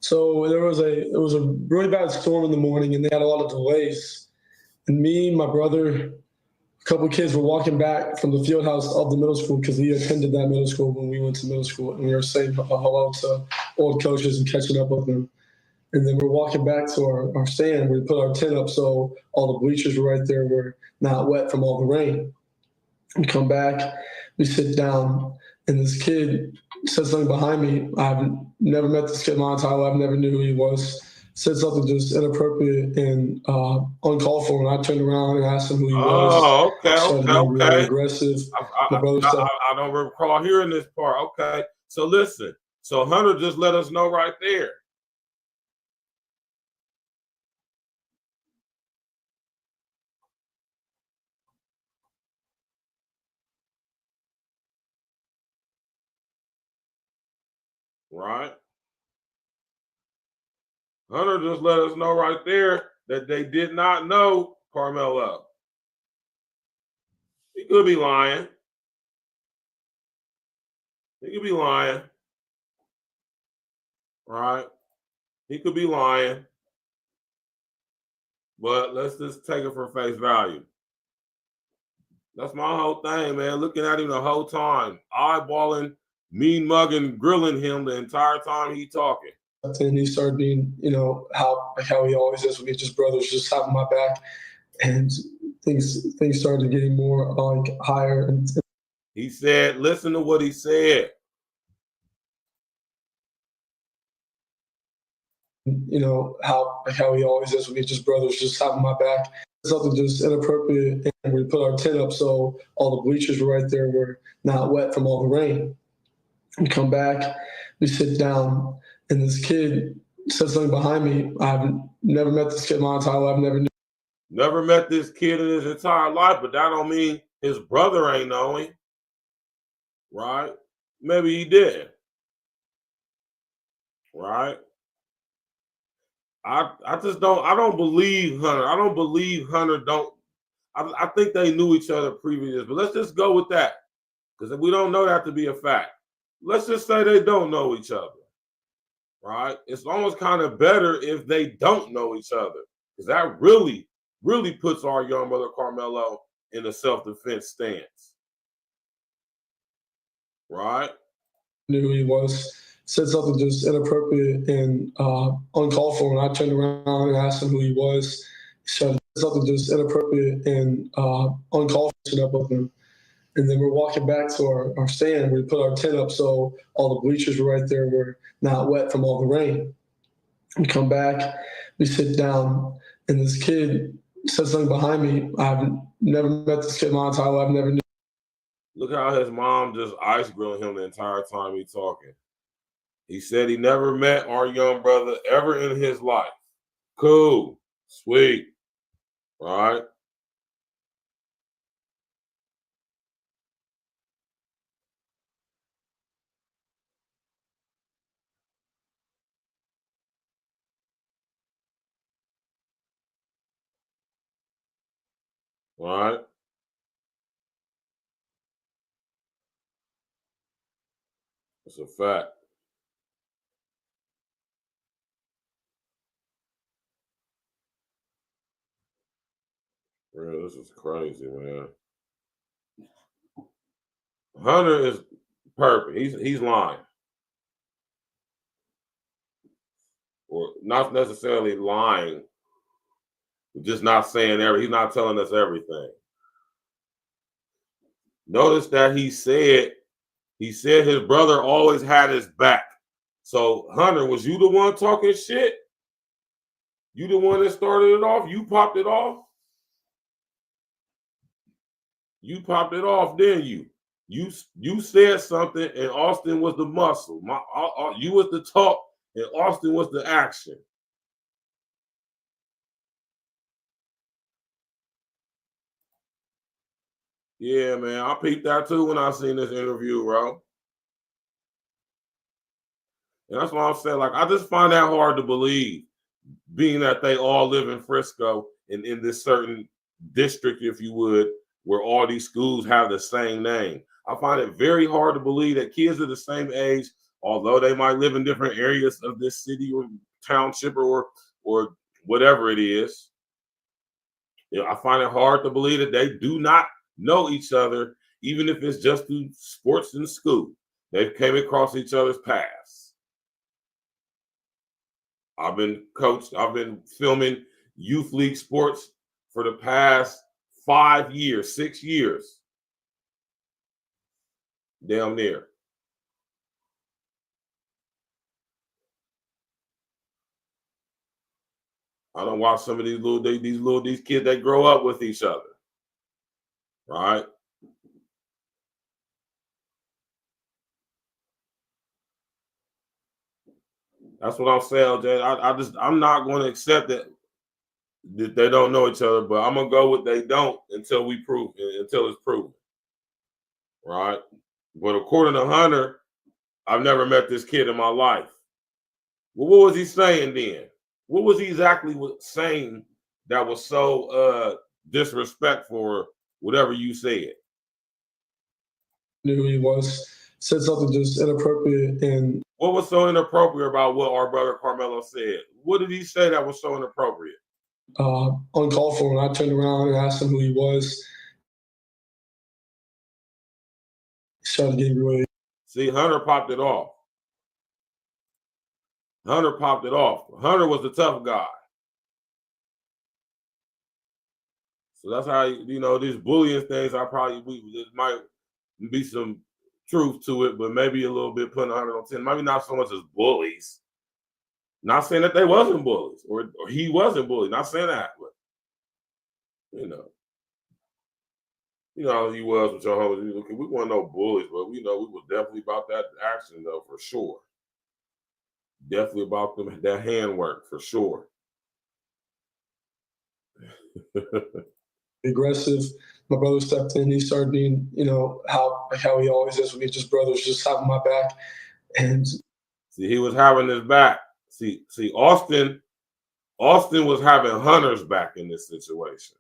So it was a really bad storm in the morning, and they had a lot of delays. And me, my brother, a couple of kids were walking back from the field house of the middle school because we attended that middle school when we went to middle school, and we were saying hello to old coaches and catching up with them. And then we're walking back to our stand. We put our tent up so all the bleachers were right there. Were not wet from all the rain. We come back, we sit down, and this kid said something behind me. I've never met this kid in my entire life. I never knew who he was. Said something just inappropriate and uncalled for. And I turned around and asked him who he was. Oh, okay. Really aggressive. I don't recall hearing this part. Okay. So listen. So Hunter just let us know right there. Right? Hunter just let us know right there that they did not know Carmelo. He could be lying. He could be lying. Right? He could be lying. But let's just take it for face value. That's my whole thing, man. Looking at him the whole time, eyeballing, mean mugging, grilling him the entire time he talking. And he started being, how he always is with me, just brothers, just having my back, and things started getting more like higher. And he said, listen to what he said. How he always is with me, just brothers, just having my back. Something just inappropriate, and we put our tent up so all the bleachers were right there. Were not wet from all the rain. We come back, we sit down, and this kid said something behind me. I've never met this kid in my entire life. Never met this kid in his entire life, but that don't mean his brother ain't know him. Right? Maybe he did. Right? I don't believe Hunter. I don't believe Hunter I think they knew each other previous, but let's just go with that. Because we don't know that to be a fact. Let's just say they don't know each other. Right? It's almost kind of better if they don't know each other. Because that really, really puts our young brother Carmelo in a self-defense stance. Right? Knew who he was. Said something just inappropriate and uncalled for. And I turned around and asked him who he was. Said something just inappropriate and uncalled for up with him. And then we're walking back to our stand. We put our tent up so all the bleachers were right there. Were not wet from all the rain. We come back, we sit down, and this kid said something behind me. I've never met this kid in my entire life. Never knew. Look how his mom just ice grilled him the entire time he talking. He said he never met our young brother ever in his life. Cool. Sweet. Right? Right? It's a fact. Real, this is crazy, man. Hunter is perfect. He's lying. Or not necessarily lying, just not saying he's not telling us everything. Notice that he said his brother always had his back. So Hunter, was you the one talking shit? You the one that started it off? You popped it off? You popped it off, didn't you? You said something, and Austin was the muscle. You was the talk, and Austin was the action. Yeah, man, I peeped that too when I seen this interview, bro. And that's why I'm saying, like, I just find that hard to believe being that they all live in Frisco and in this certain district, if you would, where all these schools have the same name. I find it very hard to believe that kids of the same age, although they might live in different areas of this city or township or whatever it is, I find it hard to believe that they do not know each other, even if it's just through sports in school. They've came across each other's paths. I've been filming youth league sports for the past 5 years, 6 years. Damn near. I don't watch some of these kids that grow up with each other, right? That's what I'm saying, Jay. I'm not going to accept that they don't know each other, but I'm gonna go with they don't until it's proven, right? But according to Hunter, I've never met this kid in my life. Well, what was he saying then? What was he exactly saying that was so disrespectful or whatever you said? Knew who he was, said something just inappropriate. And what was so inappropriate about what our brother Carmelo said? What did he say that was so inappropriate? Uncalled for. When I turned around and asked him who he was, he started getting really. See, Hunter popped it off. Hunter popped it off. Hunter was the tough guy. So that's how, these bullying things, there might be some truth to it, but maybe a little bit putting 100 on 10. Maybe not so much as bullies. Not saying that they wasn't bullies or he wasn't bullied. Not saying that, but, how he was with your homies. We weren't no bullies, but we were definitely about that action, though, for sure. Definitely about that handwork, for sure. Aggressive. My brother stepped in. He started being, how he always is when he's just brothers, just having my back. And see, he was having his back. See, Austin was having Hunter's back in this situation.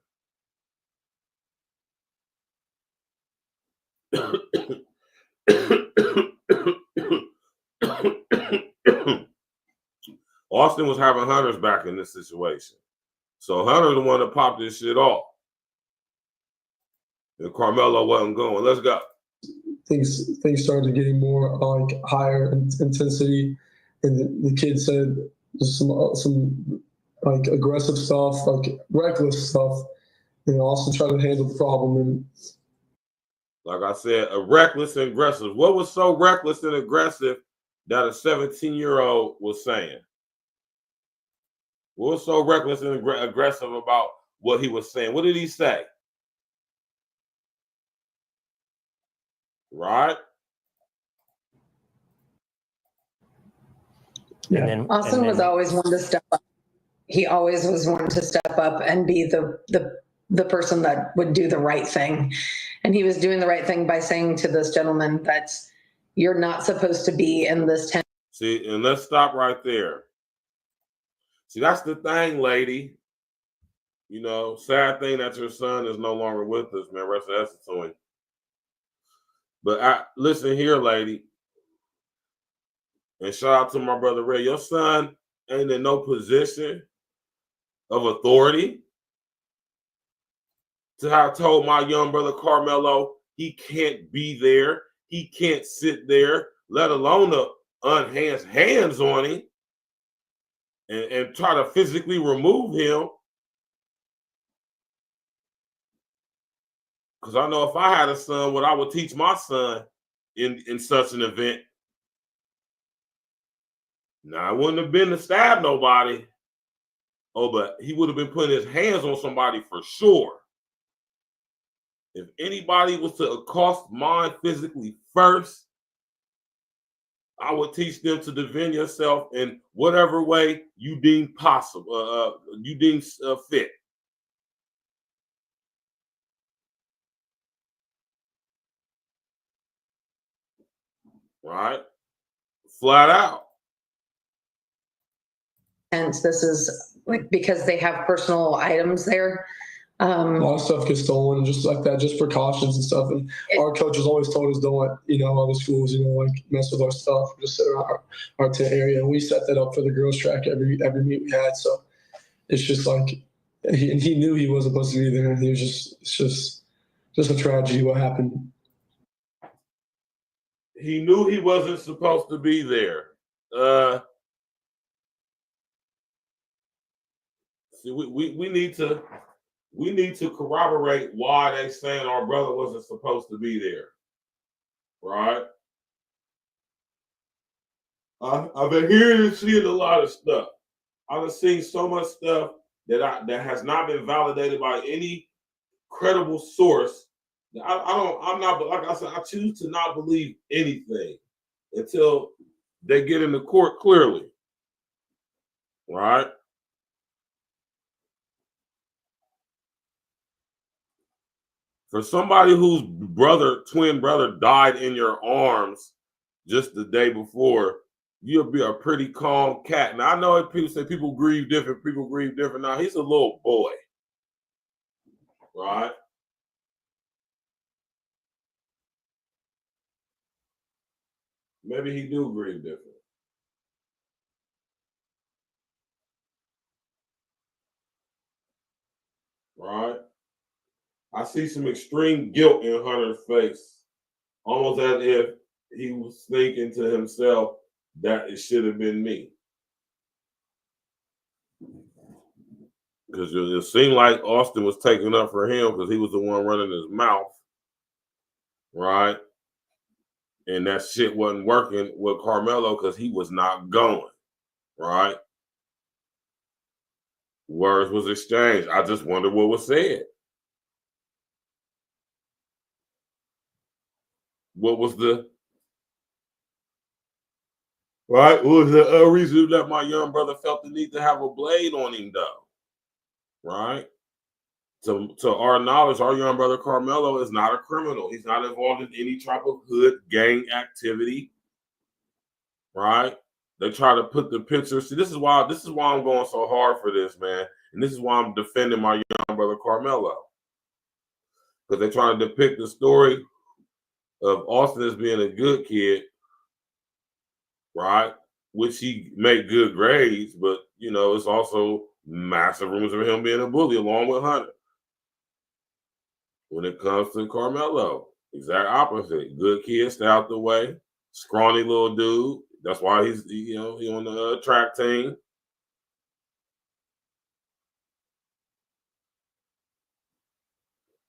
Austin was having Hunter's back in this situation. So Hunter the one that popped this shit off. And Carmelo wasn't going. Let's go. Things started getting more higher intensity, and the kid said some aggressive stuff, reckless stuff, and also try to handle the problem. And like I said, a reckless and aggressive. What was so reckless and aggressive that a 17-year-old was saying? What was so reckless and aggressive about what he was saying? What did he say? Right? Yeah. Austin was always one to step up. He always was one to step up and be the person that would do the right thing. And he was doing the right thing by saying to this gentleman that you're not supposed to be in this tent. See, and let's stop right there. See, that's the thing, lady. Sad thing that your son is no longer with us, man. Rest of essence to him. But listen here, lady. And shout out to my brother Ray. Your son ain't in no position of authority to have told my young brother Carmelo he can't be there. He can't sit there, let alone to unhands hands on him and try to physically remove him. Because I know if I had a son, what I would teach my son in such an event. Now, it wouldn't have been to stab nobody. Oh, but he would have been putting his hands on somebody for sure. If anybody was to accost mine physically first, I would teach them to defend yourself in whatever way you deem possible, you deem fit. Right? Flat out. intent. This is like because they have personal items there. A lot of stuff gets stolen just like that, just precautions and stuff. And our coaches always told us don't let, other schools, like mess with our stuff, just sit around our tent area. And we set that up for the girls track every meet we had. So it's just like, he knew he wasn't supposed to be there. He was it's just a tragedy what happened. He knew he wasn't supposed to be there. See, we need to corroborate why they saying our brother wasn't supposed to be there, right? I've been hearing and seeing a lot of stuff. I've seen so much stuff that has not been validated by any credible source. I'm not, like I said, I choose to not believe anything until they get into court clearly, right? For somebody whose twin brother died in your arms just the day before, you'll be a pretty calm cat. Now, I know people say people grieve different. Now, he's a little boy, right? Maybe he do grieve different. Right? I see some extreme guilt in Hunter's face, almost as if he was thinking to himself that it should have been me. Because it seemed like Austin was taking up for him because he was the one running his mouth, right? And that shit wasn't working with KARMELO because he was not going, right? Words was exchanged. I just wonder what was said. What was the right? What was the reason that my young brother felt the need to have a blade on him, though? Right? To our knowledge, our young brother KARMELO is not a criminal. He's not involved in any type of hood gang activity. Right? They try to put the picture. See, this is why I'm going so hard for this, man. And this is why I'm defending my young brother KARMELO. Because they're trying to depict the story of Austin as being a good kid, right? Which he made good grades, but it's also massive rumors of him being a bully along with Hunter. When it comes to KARMELO, exact opposite. Good kid, stay out the way. Scrawny little dude. That's why he's he on the track team.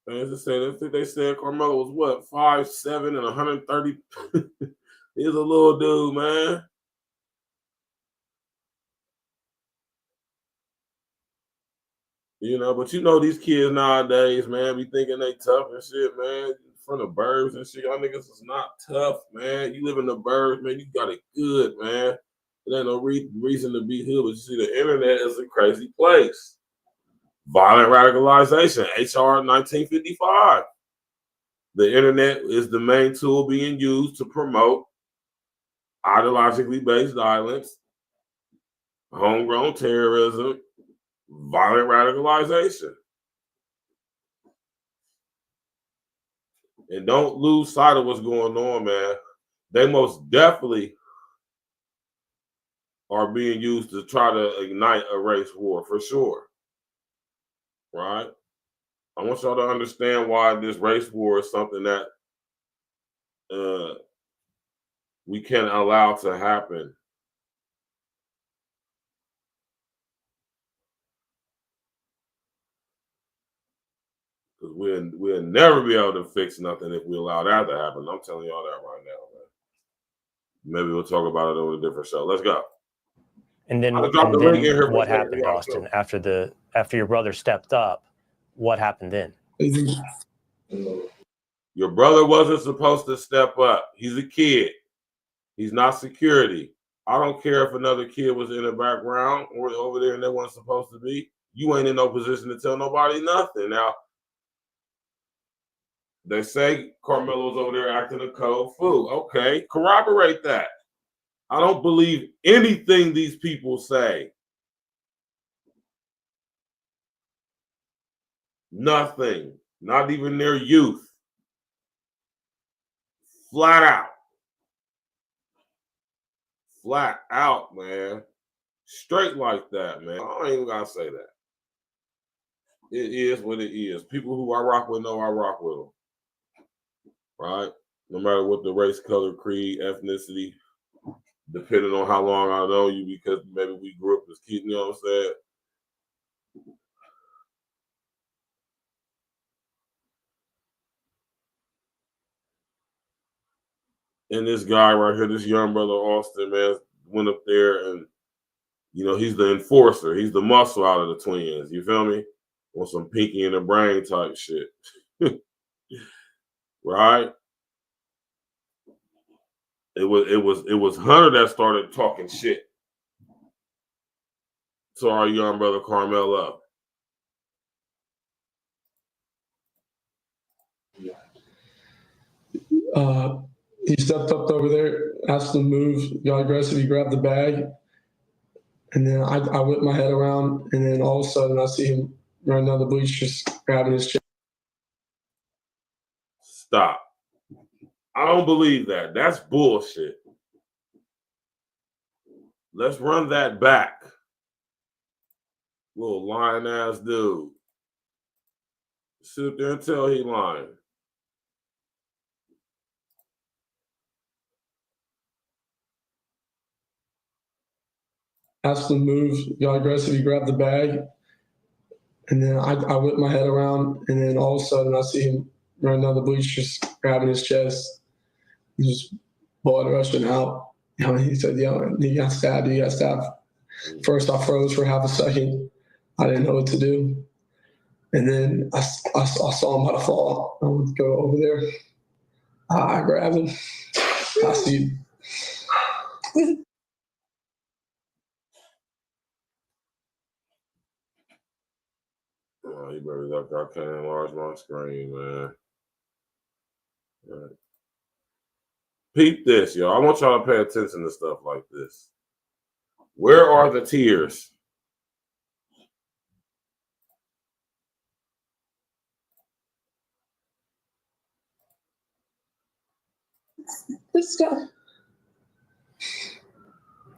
And as I said, I think they said KARMELO was what, 5'7" and 130. He's a little dude, man. But these kids nowadays, man, be thinking they tough and shit, man. From the burbs and shit, y'all niggas is not tough, man. You live in the burbs, man. You got it good, man. There ain't no reason to be hood, but you see, the internet is a crazy place. Violent radicalization, HR 1955. The internet is the main tool being used to promote ideologically based violence, homegrown terrorism, violent radicalization. And don't lose sight of what's going on, man. They most definitely are being used to try to ignite a race war, for sure. Right? I want y'all to understand why this race war is something that we can't allow to happen. Because we'll never be able to fix nothing if we allow that to happen. I'm telling y'all that right now, man. Maybe we'll talk about it on a different show. Let's go. And then what happened, Austin, after your brother stepped up? What happened then? Your brother wasn't supposed to step up. He's a kid. He's not security. I don't care if another kid was in the background or over there and they weren't supposed to be. You ain't in no position to tell nobody nothing. Now, they say KARMELO's over there acting a cold fool. Okay, corroborate that. I don't believe anything these people say. Nothing. Not even their youth. Flat out. Flat out, man. Straight like that, man. I ain't even gotta say that. It is what it is. People who I rock with know I rock with them. Right? No matter what the race, color, creed, ethnicity, depending on how long I know you, because maybe we grew up as kids, you know what I'm saying? And this guy right here, this young brother Austin, man, went up there and, you know, he's the enforcer. He's the muscle out of the twins. You feel me? On some pinky in the brain type shit. Right? It was Hunter that started talking shit to our young brother Carmelo. He stepped up over there, asked him to move, got aggressive, he grabbed the bag. And then I whipped my head around, and then all of a sudden I see him running down the bleachers, grabbing his chest. Stop. I don't believe that. That's bullshit. Let's run that back. Little lying ass dude. Sit there and tell he lying. Asked him to move, got aggressive, he grabbed the bag. And then I whipped my head around, and then all of a sudden I see him running down the bleachers, grabbing his chest, just blood rushing out. You know, he said, "Yeah, he got stabbed. He got stabbed." First, I froze for half a second. I didn't know what to do, and then I saw him about to fall. I went to go over there. I grabbed him. I see. Oh, you better look. I can't enlarge my screen, man. All right. Peep this, y'all. I want y'all to pay attention to stuff like this. Where are the tears? This stuff.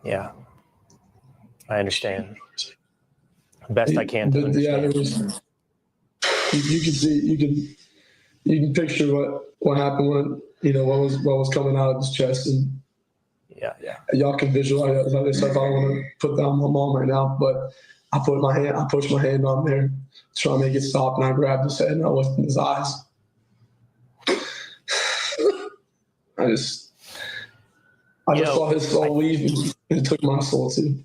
Yeah, I understand. Best I can to understand. Yeah, there was. You can see, you can picture what happened when, you know, what was coming out of his chest, and yeah. Y'all can visualize it. I don't want to put that on my mom right now, but I pushed my hand on there, trying to make it stop, and I grabbed his head and I looked in his eyes. I just saw his soul leave, and it took my soul too.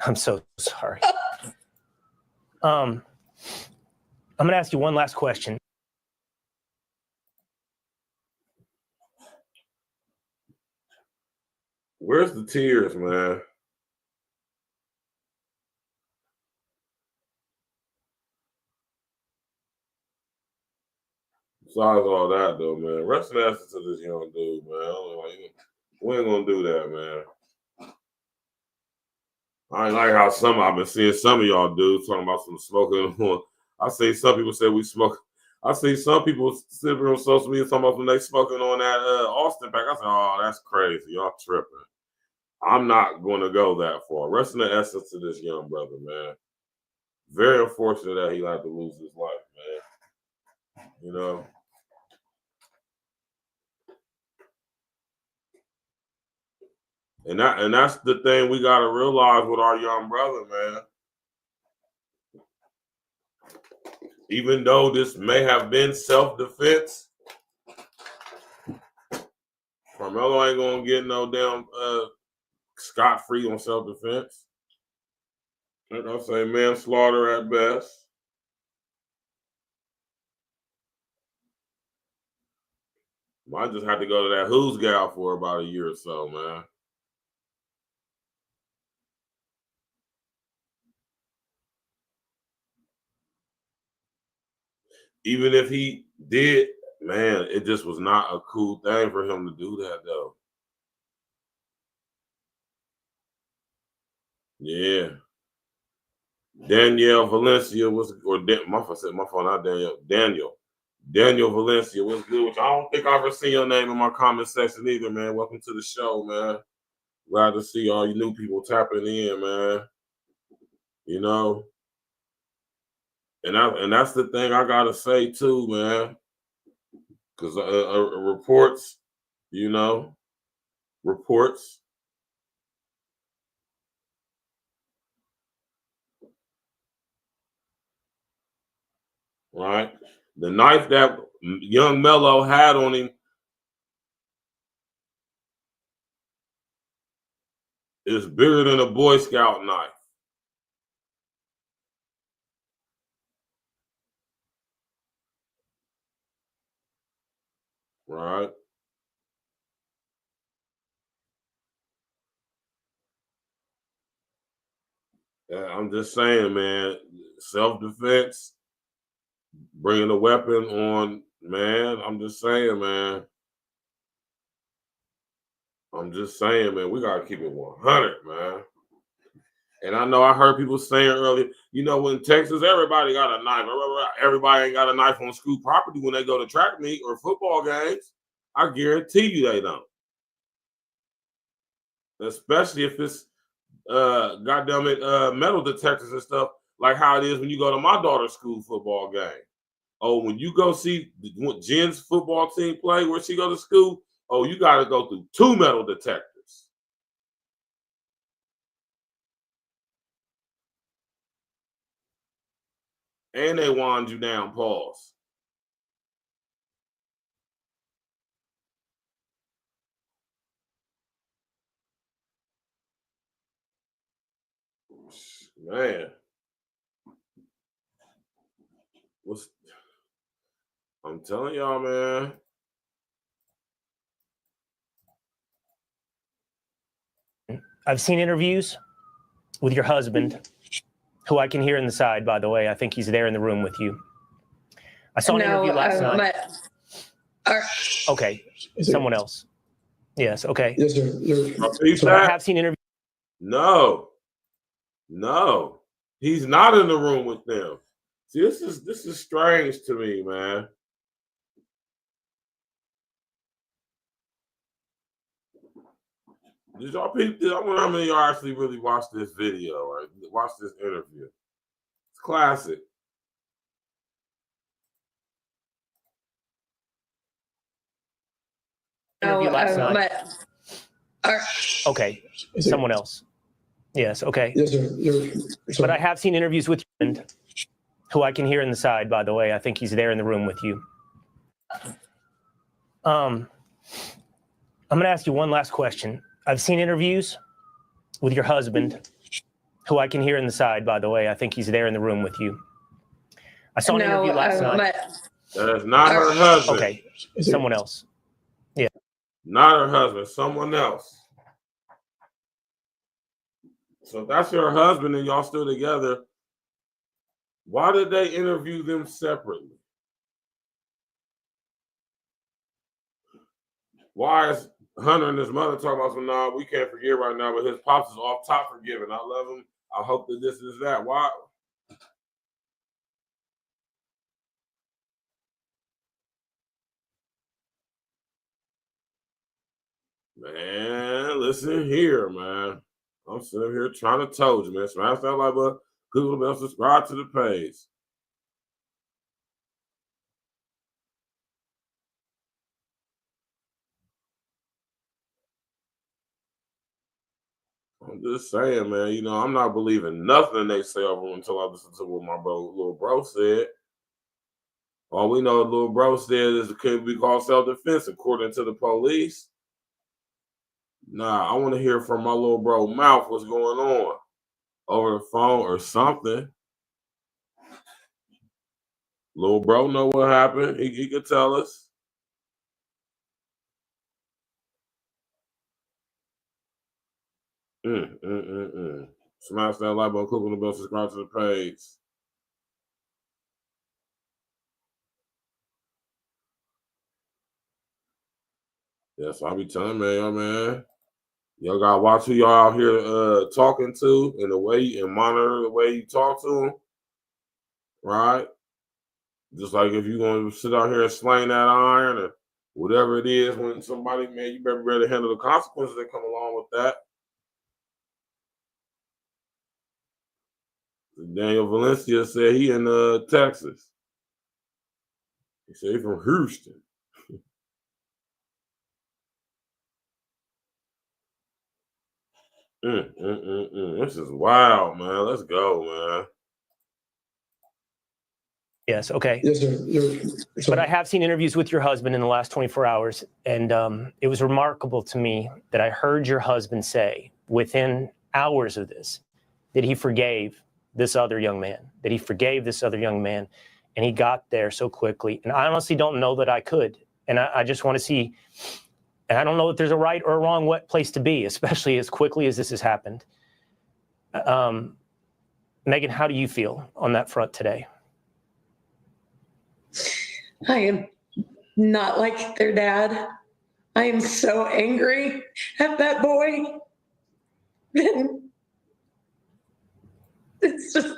I'm so sorry. I'm going to ask you one last question. Where's the tears, man? Besides all that, though, man, rest in essence to this young dude, man. We ain't gonna do that, man. I ain't like how I've been seeing some of y'all dudes talking about some smoking. I see some people say we smoke. I see some people sitting on social media talking about when they smoking on that Austin pack. I said, oh, that's crazy. Y'all tripping. I'm not going to go that far. Rest in the essence to this young brother, man. Very unfortunate that he had to lose his life, man. You know? And that's the thing we got to realize with our young brother, man. Even though this may have been self-defense, Carmelo ain't going to get no damn scot-free on self-defense. Like I say, manslaughter at best. Might just have to go to that Who's Gal for about a year or so, man. Even if he did, man, it just was not a cool thing for him to do that, though. Yeah. Danielle Valencia was, my phone, not Daniel. Daniel Valencia was good. Which I don't think I've ever seen your name in my comment section either, man. Welcome to the show, man. Glad to see all you new people tapping in, man. You know, and that's the thing I gotta say too, man. Because reports, you know, reports. Right, the knife that young Mello had on him is bigger than a Boy Scout knife. Right. I'm just saying, man, self-defense, bringing a weapon on, man, I'm just saying, man. I'm just saying, man, we got to keep it 100, man. And I know I heard people saying earlier, you know, in Texas, everybody got a knife. Everybody ain't got a knife on school property when they go to track meet or football games. I guarantee you they don't. Especially if it's goddamn it, metal detectors and stuff, like how it is when you go to my daughter's school football game. Oh, when you go see Jen's football team play where she go to school, oh, you got to go through 2 metal detectors. And they wand you down, pause. Man. I'm telling y'all, man. I've seen interviews with your husband, who I can hear in the side, by the way. I think he's there in the room with you. I saw an interview last night. Okay, someone else. Yes, okay. Yes, sir. So I have seen interviews. No, he's not in the room with them. See, this is strange to me, man. Did y'all peep this? I wonder how many of y'all actually really watched this video or watched this interview. It's classic. Interview last night. Okay, someone else. Yes, okay. Yes, sir. But I have seen interviews with your husband, who I can hear in the side, by the way. I think he's there in the room with you. I'm going to ask you one last question. I've seen interviews with your husband, who I can hear in the side, by the way. I think he's there in the room with you. I saw an interview last night. That is not her husband. Okay, someone else. Yeah. Not her husband, someone else. So if that's your husband and y'all still together, why did they interview them separately? Why is Hunter and his mother talking about some, nah, we can't forgive right now, but his pops is off top forgiving. I love him. I hope that this is that. Why? Man, listen here, man. I'm sitting here trying to told you, man. Smash that like button, click the bell, subscribe to the page. I'm just saying, man, you know, I'm not believing nothing they say over until I listen to what my little bro said. All we know little bro said is it could be called self-defense according to the police. Nah, I want to hear from my little bro mouth what's going on over the phone or something. Little bro know what happened. He could tell us. Smash that like button, click on the bell, subscribe to the page. Yes, I'll be telling man. Y'all gotta watch who y'all out here talking to, and the way and monitor the way you talk to them, right? Just like if you're gonna sit out here and slang that iron or whatever it is, when somebody, man, you better be ready to handle the consequences that come along with that. Daniel Valencia said he in Texas. He said he from Houston. This is wild, man. Let's go, man. Yes, okay. Yes, sir. But I have seen interviews with your husband in the last 24 hours, and it was remarkable to me that I heard your husband say within hours of this that he forgave this other young man, and he got there so quickly. And I honestly don't know that I could. And I just want to see, and I don't know if there's a right or a wrong place to be, especially as quickly as this has happened. Megan, how do you feel on that front today? I am not like their dad. I am so angry at that boy. It's just.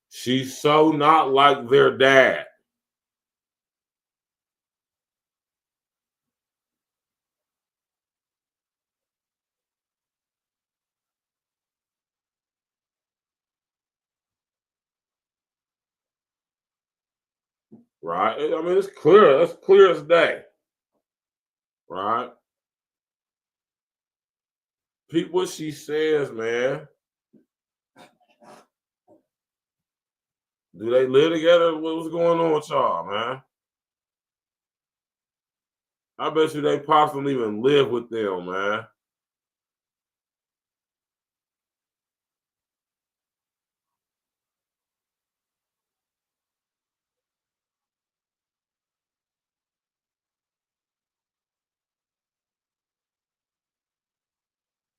She's so not like their dad. Right? I mean, it's clear. It's clear as day. Right? Peep what she says, man. Do they live together? What's going on with y'all, man? I bet you they possibly even live with them, man.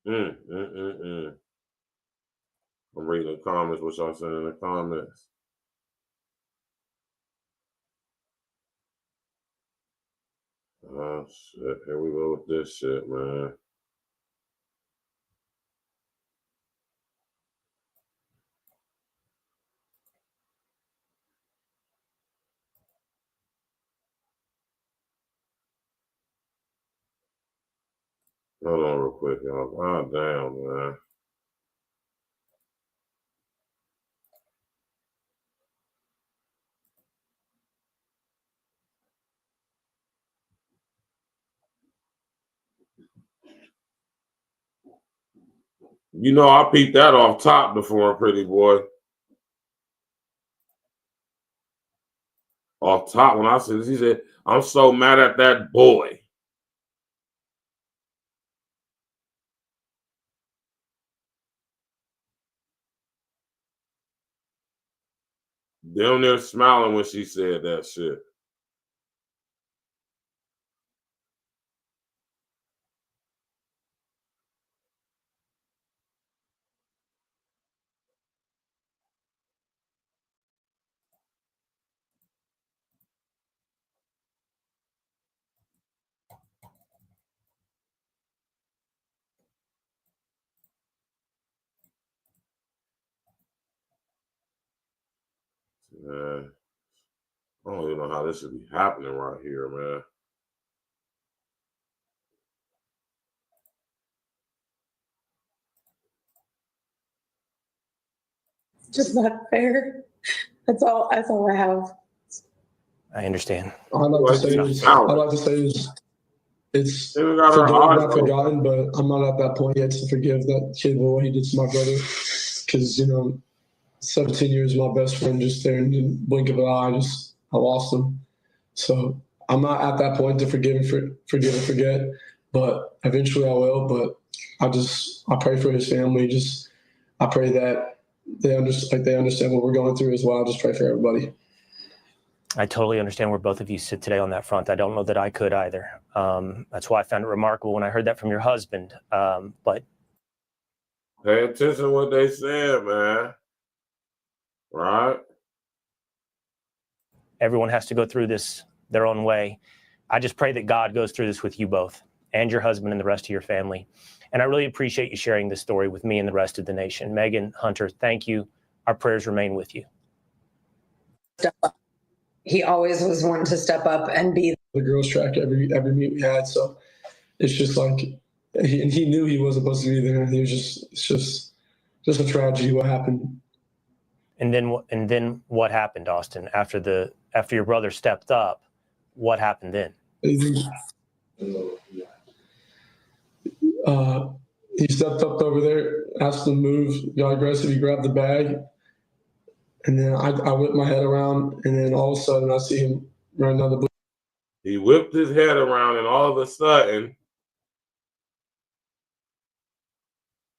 I'm reading the comments, what y'all saying in the comments. Oh, shit. Here we go with this shit, man. Hold on real quick, y'all. God damn, man. You know, I peeped that off top before, pretty boy. Off top, when I said this, he said, I'm so mad at that boy. Down there smiling when she said that shit. Man, I don't even know how this should be happening right here, man. Just not fair. That's all I have. I understand. I'd like to say is it's not forgotten, but I'm not at that point yet to forgive that kid for what he did to my brother. Because, 17 years, my best friend, just there in the blink of an eye, I lost him. So I'm not at that point to forgive and forget, but eventually I will. But I pray for his family. I pray that they understand what we're going through as well. I just pray for everybody. I totally understand where both of you sit today on that front. I don't know that I could either. That's why I found it remarkable when I heard that from your husband. But pay attention to what they said, man. Right? Everyone has to go through this their own way. I just pray that God goes through this with you both and your husband and the rest of your family. And I really appreciate you sharing this story with me and the rest of the nation. Megan, Hunter, thank you. Our prayers remain with you. Step up. He always was one to step up and be the girls track every meet we had. So it's just like, he knew he wasn't supposed to be there. He was it's just a tragedy what happened. And then what happened, Austin? After your brother stepped up, what happened then? He stepped up over there, asked him to move, got aggressive. He grabbed the bag, and then I whipped my head around, and then all of a sudden I see him run down the blue. He whipped his head around, and all of a sudden,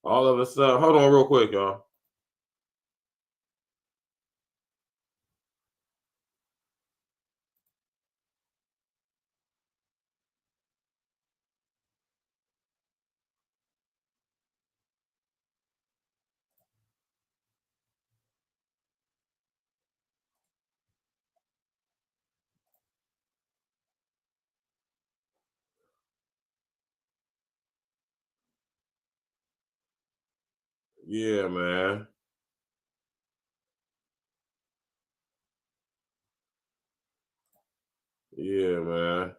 hold on real quick, y'all. Yeah, man. Yeah, man.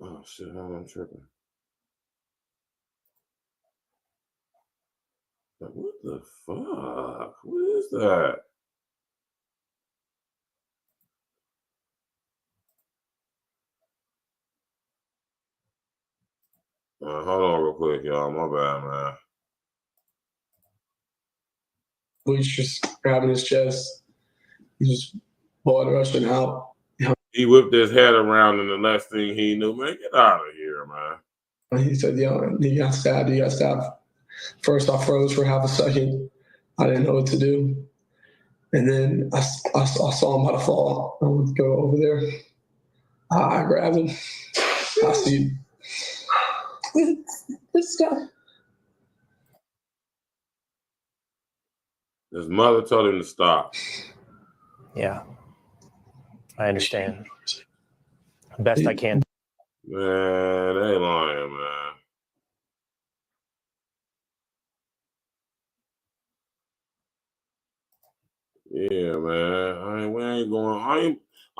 Oh shit, I'm tripping. What the fuck? What is that? Hold on real quick, y'all. My bad, man. He's just grabbing his chest. He's just blood rushing out. He whipped his head around, and the next thing he knew, man, get out of here, man. He said, he got stabbed. He got stabbed. First, I froze for half a second. I didn't know what to do. And then I saw him about to fall. I went to go over there. I grabbed him. I see this guy. His mother told him to stop. Yeah, I understand. Best I can. Man, they lying, man. Yeah, man.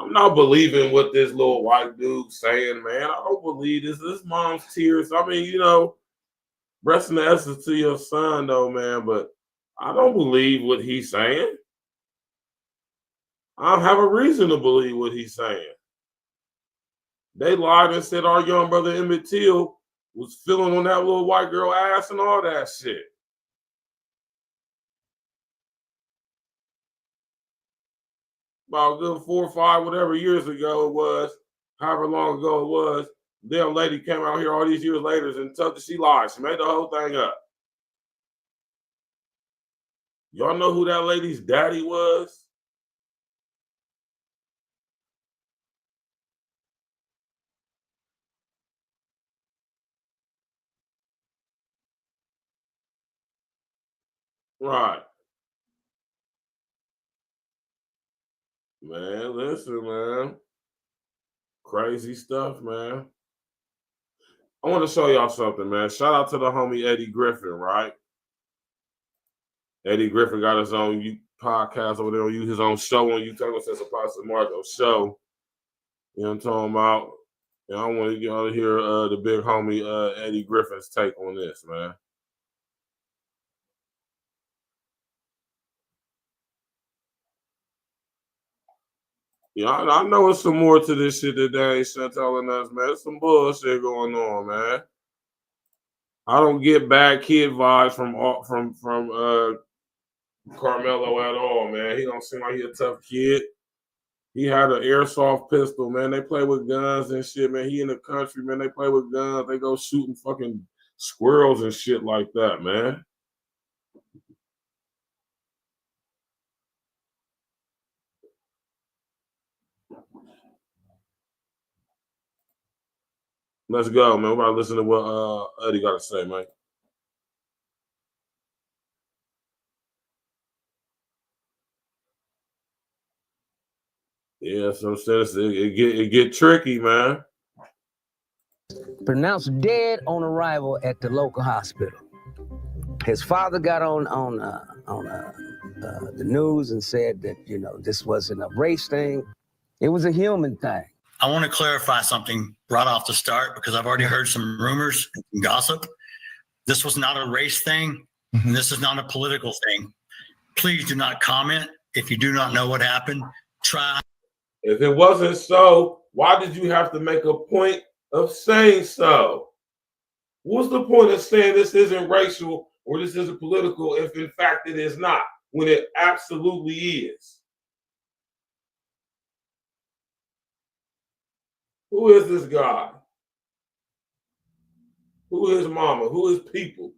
I'm not believing what this little white dude's saying, man. I don't believe this. This mom's tears. I mean, breasting the essence to your son, though, man, but I don't believe what he's saying. I don't have a reason to believe what he's saying. They lied and said our young brother Emmett Till was feeling on that little white girl ass and all that shit. About a good 4 or 5, whatever years ago it was, however long ago it was, damn lady came out here all these years later and told that she lied. She made the whole thing up. Y'all know who that lady's daddy was? Right. Man, listen, man. Crazy stuff, man. I want to show y'all something, man. Shout out to the homie Eddie Griffin, right? Eddie Griffin got his own podcast over there on his own show on YouTube. It's a Pastor Marco show. You know what I'm talking about? And I want y'all to hear the big homie Eddie Griffin's take on this, man. Yeah, I know it's some more to this shit that they ain't telling us, man. There's some bullshit going on, man. I don't get bad kid vibes from KARMELO at all, man. He don't seem like he a tough kid. He had an airsoft pistol, man. They play with guns and shit, man. He in the country, man. They play with guns. They go shooting fucking squirrels and shit like that, man. Let's go, man. We're about to listen to what Eddie got to say, man. Yeah, some sense it get tricky, man. Pronounced dead on arrival at the local hospital. His father got on the news and said that, you know, this wasn't a race thing. It was a human thing. I want to clarify something right off the start because I've already heard some rumors and gossip. This was not a race thing. And this is not a political thing. Please do not comment if you do not know what happened. Try. If it wasn't so, why did you have to make a point of saying so? What's the point of saying this isn't racial or this isn't political if in fact it is not, when it absolutely is? Who is this guy? Who is mama? Who is people?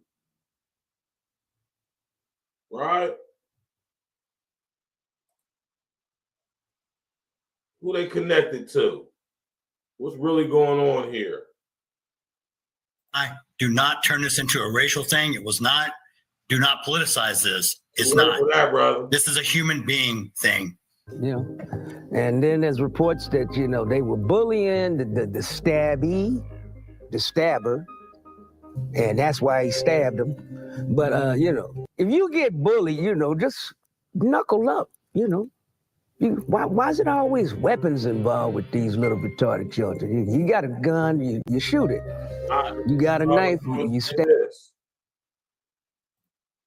Right? Who they connected to? What's really going on here? I do not turn this into a racial thing. It was not. Do not politicize this. It's not. That, brother. This is a human being thing. You know, and then there's reports that, you know, they were bullying the stabbee, the stabber, and that's why he stabbed him. But, you know, if you get bullied, you know, just knuckle up, you know. Why is it always weapons involved with these little retarded children? You got a gun, you shoot it. You got a knife, you stab.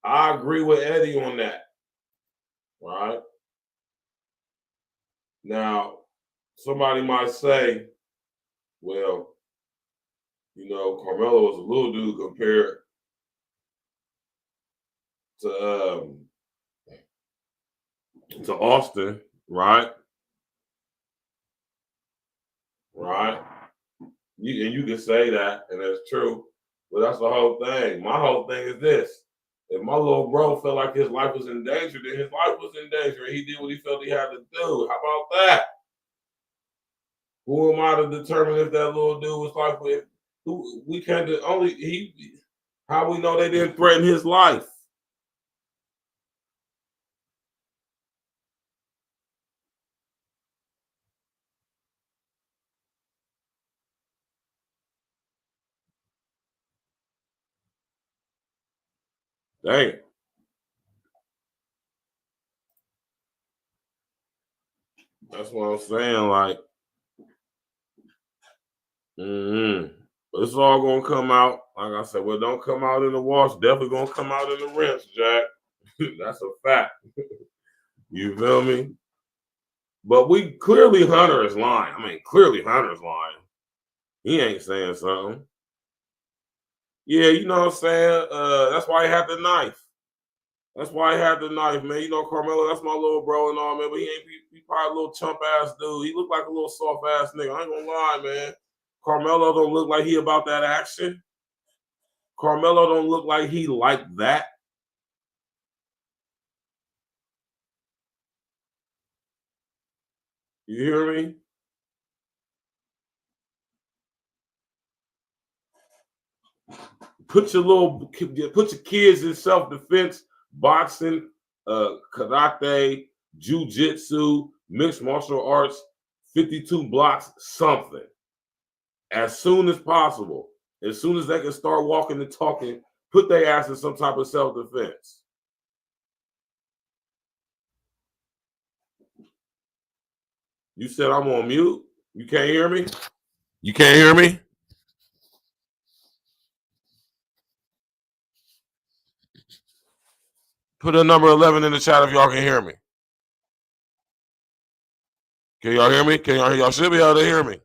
I agree with Eddie on that. Right? Now, somebody might say, well, you know, Carmelo was a little dude compared to Austin, right? Right? You can say that, and that's true, but that's the whole thing. My whole thing is this. If my little bro felt like his life was in danger, then his life was in danger, and he did what he felt he had to do. How about that? Who am I to determine if that little dude was like with? We can't only he. How we know they didn't threaten his life? Dang. That's what I'm saying. Like, but it's all gonna come out. Like I said, well, don't come out in the wash. Definitely gonna come out in the rinse, Jack. That's a fact. You feel me? But we clearly Hunter is lying. I mean, clearly Hunter's lying. He ain't saying something. Yeah, you know what I'm saying? That's why he had the knife. That's why he had the knife, man. You know, Carmelo, that's my little bro and all, man. But he probably a little chump ass dude. He looked like a little soft ass nigga. I ain't gonna lie, man. Carmelo don't look like he about that action. Carmelo don't look like he like that. You hear me? Put your kids in self-defense, boxing, karate, jiu-jitsu, mixed martial arts, 52 blocks, something. As soon as possible. As soon as they can start walking and talking, put their ass in some type of self-defense. You said I'm on mute? You can't hear me? You can't hear me? Put a number 11 in the chat if y'all can hear me. Can y'all hear me? Can y'all hear? Y'all should be able to hear me.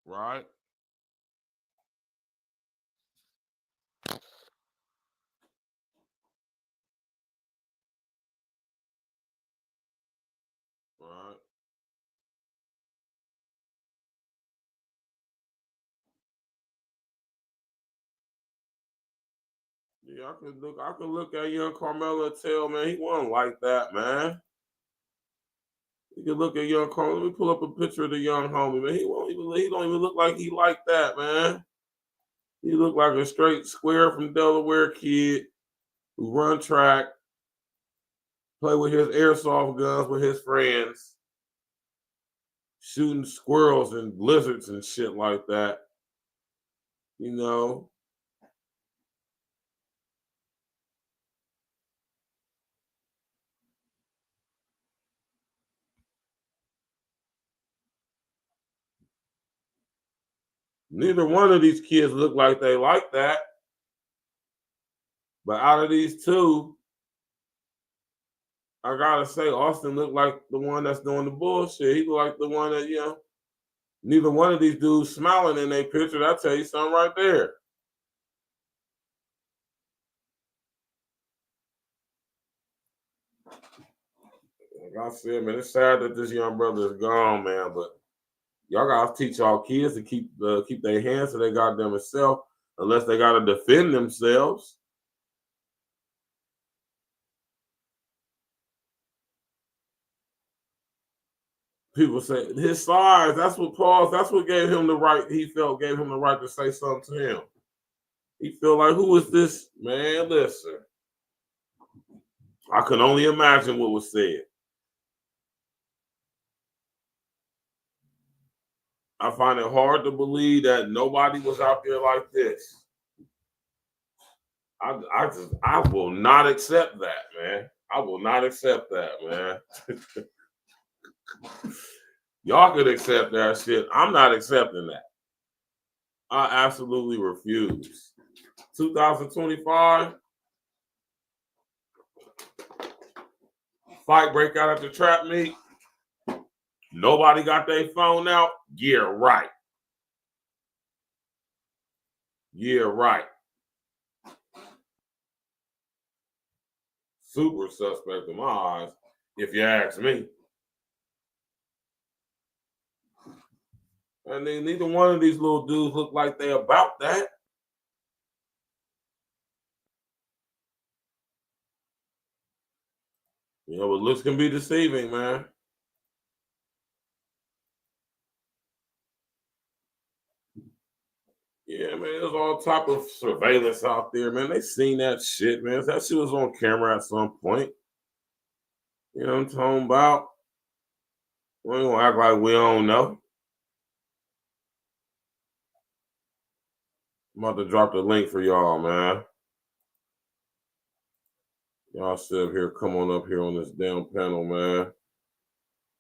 Right? Right. Yeah, I can look at young Carmelo and tell, man, he wasn't like that, man. You can look at young Carmelo. Let me pull up a picture of the young homie, man. He don't even look like he like that, man. He looked like a straight square from Delaware kid who run track, play with his airsoft guns with his friends, shooting squirrels and lizards and shit like that. You know. Neither one of these kids look like they like that. But out of these two, I gotta say, Austin looked like the one that's doing the bullshit. He looked like the one that, you know, neither one of these dudes smiling in their picture. I'll tell you something right there. Like I said, man, it's sad that this young brother is gone, man, but y'all gotta teach y'all kids to keep their hands to their goddamn self, unless they gotta defend themselves. People say his size, that's what gave him the right, he felt gave him the right to say something to him. He felt like, who is this? Man, listen. I can only imagine what was said. I find it hard to believe that nobody was out there like this. I will not accept that, man. I will not accept that, man. Y'all could accept that shit. I'm not accepting that. I absolutely refuse. 2025, fight break out at the trap meet. Nobody got their phone out. Yeah, right. Yeah, right. Super suspect in my eyes, if you ask me. And then neither one of these little dudes look like they about that. You know, but looks can be deceiving, man. Yeah, man, there's all type of surveillance out there, man. They seen that shit, man. That shit was on camera at some point. You know what I'm talking about? We don't act like we don't know. I'm about to drop the link for y'all, man. Y'all sit up here, come on up here on this damn panel, man,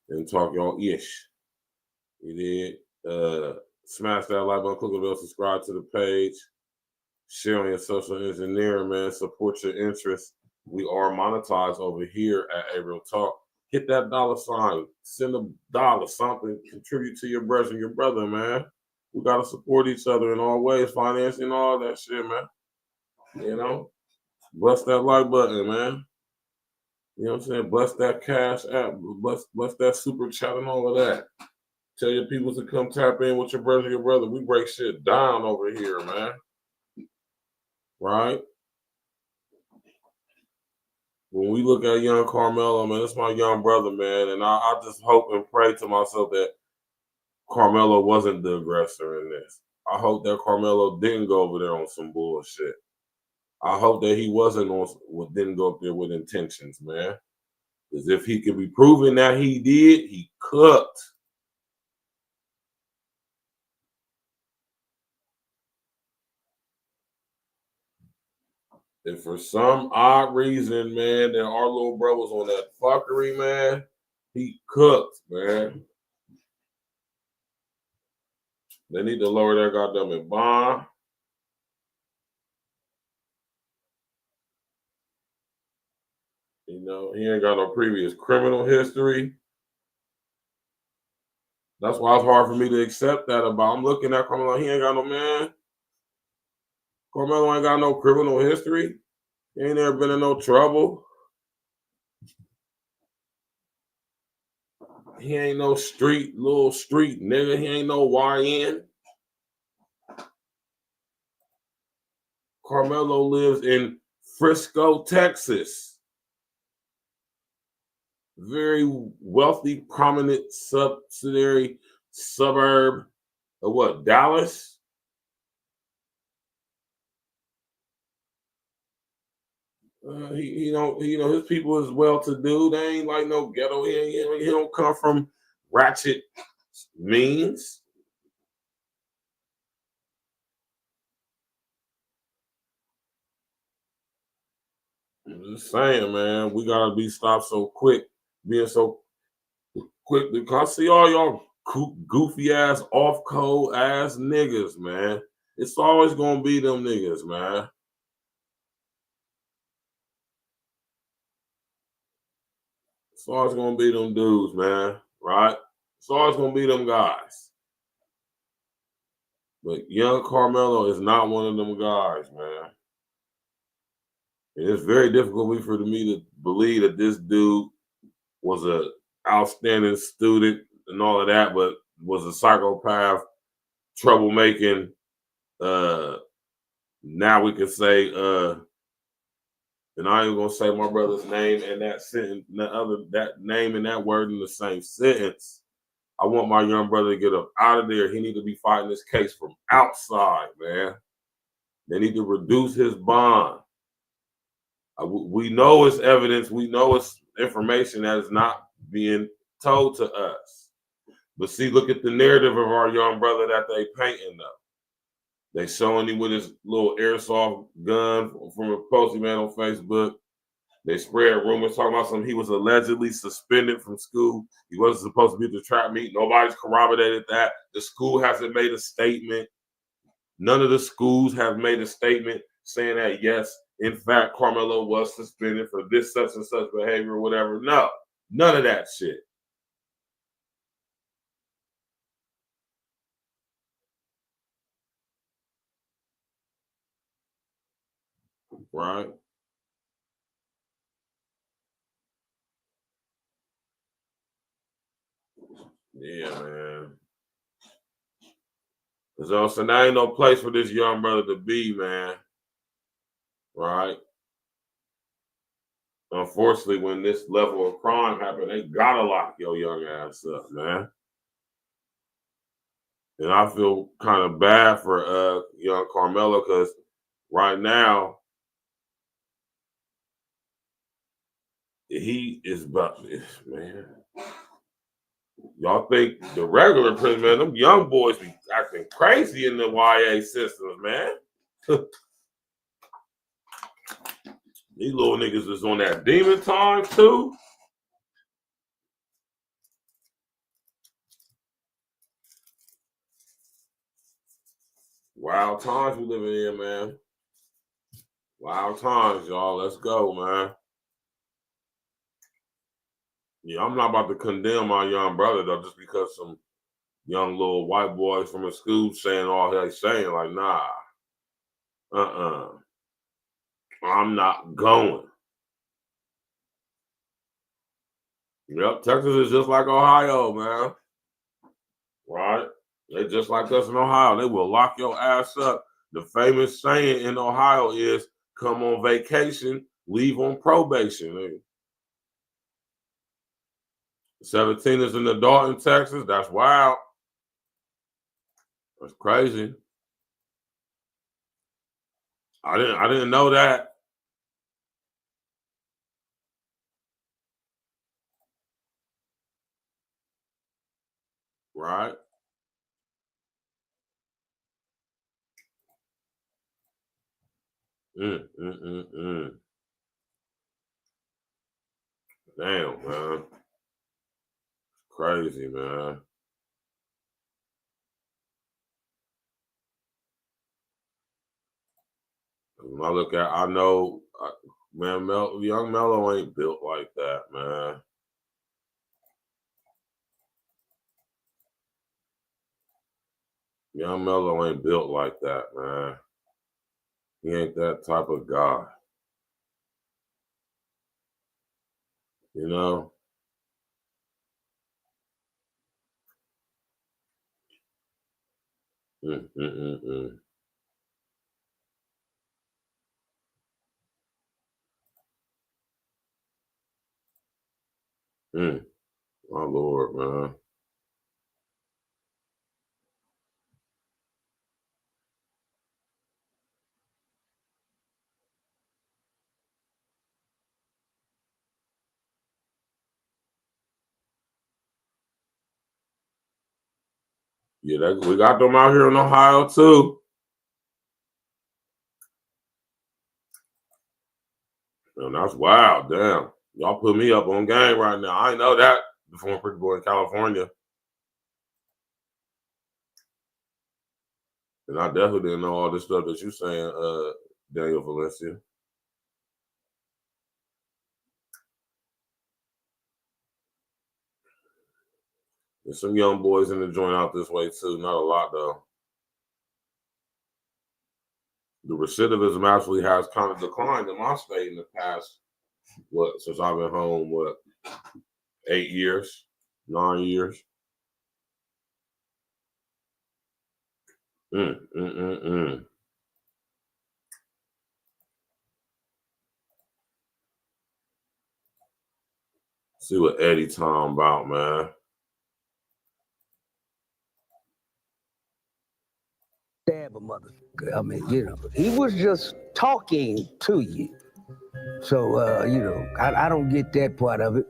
and talk y'all ish. You did. Smash that like button, click the bell, subscribe to the page, share on your social engineering, man. Support your interests. We are monetized over here at A Real Talk. Hit that $, send $1, something, contribute to your brother, man. We gotta support each other in all ways, financing, all that shit, man. You know, bless that like button, man. You know what I'm saying? Bless that cash app, bless that super chat and all of that. Tell your people to come tap in with your brother. We break shit down over here, man. Right? When we look at young KARMELO, man, it's my young brother, man. And I just hope and pray to myself that KARMELO wasn't the aggressor in this. I hope that KARMELO didn't go over there on some bullshit. I hope that he didn't go up there with intentions, man. Because if he could be proven that he did, he cooked. And for some odd reason, man, that our little bro was on that fuckery, man, he cooked, man. They need to lower that goddamn bond. You know, he ain't got no previous criminal history. That's why it's hard for me to accept that about. I'm looking at KARMELO, he ain't got no man. KARMELO ain't got no criminal history. He ain't never been in no trouble. He ain't no little street nigga. He ain't no YN. KARMELO lives in Frisco, Texas. Very wealthy, prominent subsidiary suburb of what, Dallas? He don't, his people is well to do. They ain't like no ghetto. He don't come from ratchet means. I'm just saying, man, we gotta be stopped so quick, being so quick. Because I see all y'all goofy ass, off code ass niggas, man. It's always gonna be them niggas, man. It's always gonna be them dudes, man. Right? It's always gonna be them guys. But young Carmelo is not one of them guys, man. And it's very difficult for me to believe that this dude was a outstanding student and all of that, but was a psychopath, troublemaking. Now we can say, and I ain't gonna say my brother's name and that sentence, that name and that word in the same sentence. I want my young brother to get up out of there. He need to be fighting this case from outside, man. They need to reduce his bond. We know it's evidence. We know it's information that is not being told to us. But see, look at the narrative of our young brother that they painting up. They showing him with his little airsoft gun from a post he made on Facebook. They spread rumors talking about something. He was allegedly suspended from school. He wasn't supposed to be at the trap meet. Nobody's corroborated that. The school hasn't made a statement. None of the schools have made a statement saying that, yes, in fact, Carmelo was suspended for this such and such behavior or whatever. No, none of that shit. Right? Yeah, man. So there ain't no place for this young brother to be, man. Right? Unfortunately, when this level of crime happened, they gotta lock your young ass up, man. And I feel kind of bad for young Carmelo because right now he is about this, man. Y'all think the regular prison, man, them young boys be acting crazy in the YA systems, man. These little niggas is on that demon time too. Wild times we living in, man. Wild times, y'all. Let's go, man. Yeah, I'm not about to condemn my young brother though, just because some young little white boys from a school saying all they saying. Like, nah, I'm not going. Yep, Texas is just like Ohio, man. Right? They just like us in Ohio. They will lock your ass up. The famous saying in Ohio is, come on vacation, leave on probation. 17 is an adult in Texas. That's wild. That's crazy. I didn't know that. Right? Damn, man. Crazy, man. When I look at, I know, man, young Melo ain't built like that, man. Young Melo ain't built like that, man. He ain't that type of guy. You know? My Lord, man. Yeah, we got them out here in Ohio too. And that's wild. Damn. Y'all put me up on game right now. I know that before I'm pretty boy in California. And I definitely didn't know all this stuff that you're saying, Daniel Valencia. There's some young boys in the joint out this way too. Not a lot though. The recidivism actually has kind of declined in my state in the past, since I've been home, 8 years, 9 years. See what Eddie talking about, man. Stab a motherfucker. I mean, he was just talking to you. So, I don't get that part of it.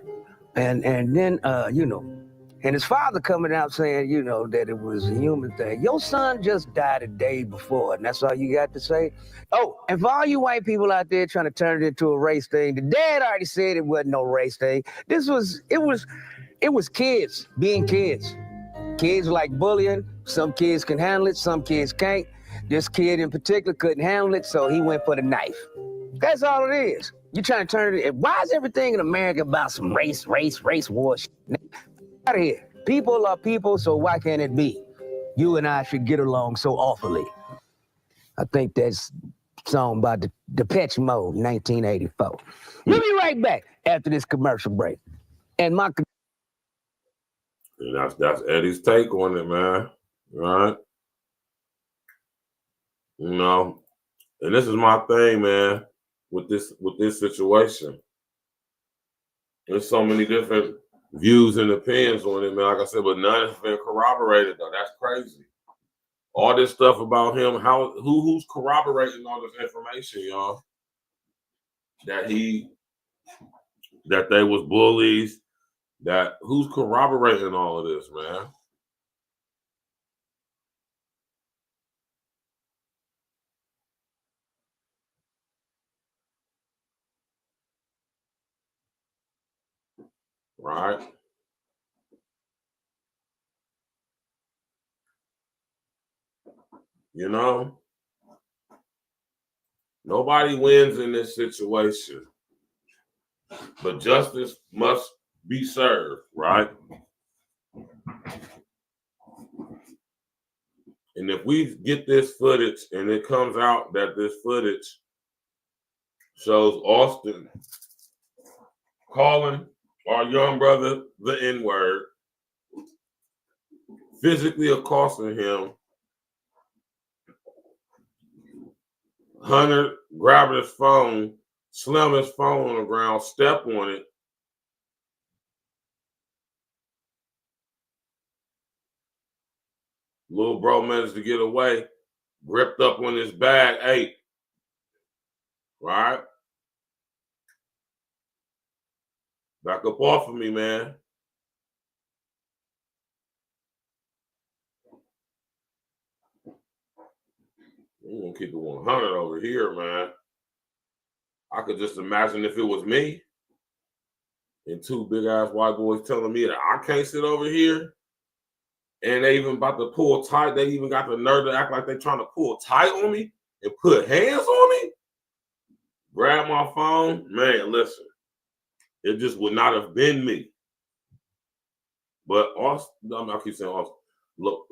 And then, and his father coming out saying, that it was a human thing. Your son just died a day before, and that's all you got to say? Oh, and for all you white people out there trying to turn it into a race thing, the dad already said it wasn't no race thing. It was kids being kids. Kids like bullying. Some kids can handle it, some kids can't. This kid in particular couldn't handle it, so he went for the knife. That's all it is. You trying to turn it. Why is everything in America about some race war shit? Out of here. People are people, so why can't it be? You and I should get along so awfully. I think that's a song by Depeche Mode, 1984. We'll be right back after this commercial break. And that's Eddie's take on it, man. Right? And this is my thing, man, with this situation. There's so many different views and opinions on it, man. Like I said, but none has been corroborated though. That's crazy. All this stuff about him, who's corroborating all this information, y'all? That they was bullies. That who's corroborating all of this, man? Right? Nobody wins in this situation, but justice must be served, right? And if we get this footage and it comes out that this footage shows Austin calling our young brother the N-word, physically accosting him, Hunter grabbing his phone, slam his phone on the ground, step on it. Little bro managed to get away, gripped up on his bag, ate. Right? Back up off of me, man. We're gonna keep it 100 over here, man. I could just imagine if it was me and two big ass white boys telling me that I can't sit over here, and they even about to pull tight. They even got the nerve to act like they're trying to pull tight on me and put hands on me. Grab my phone, man. Listen, it just would not have been me. But Austin, I keep saying Austin. Look,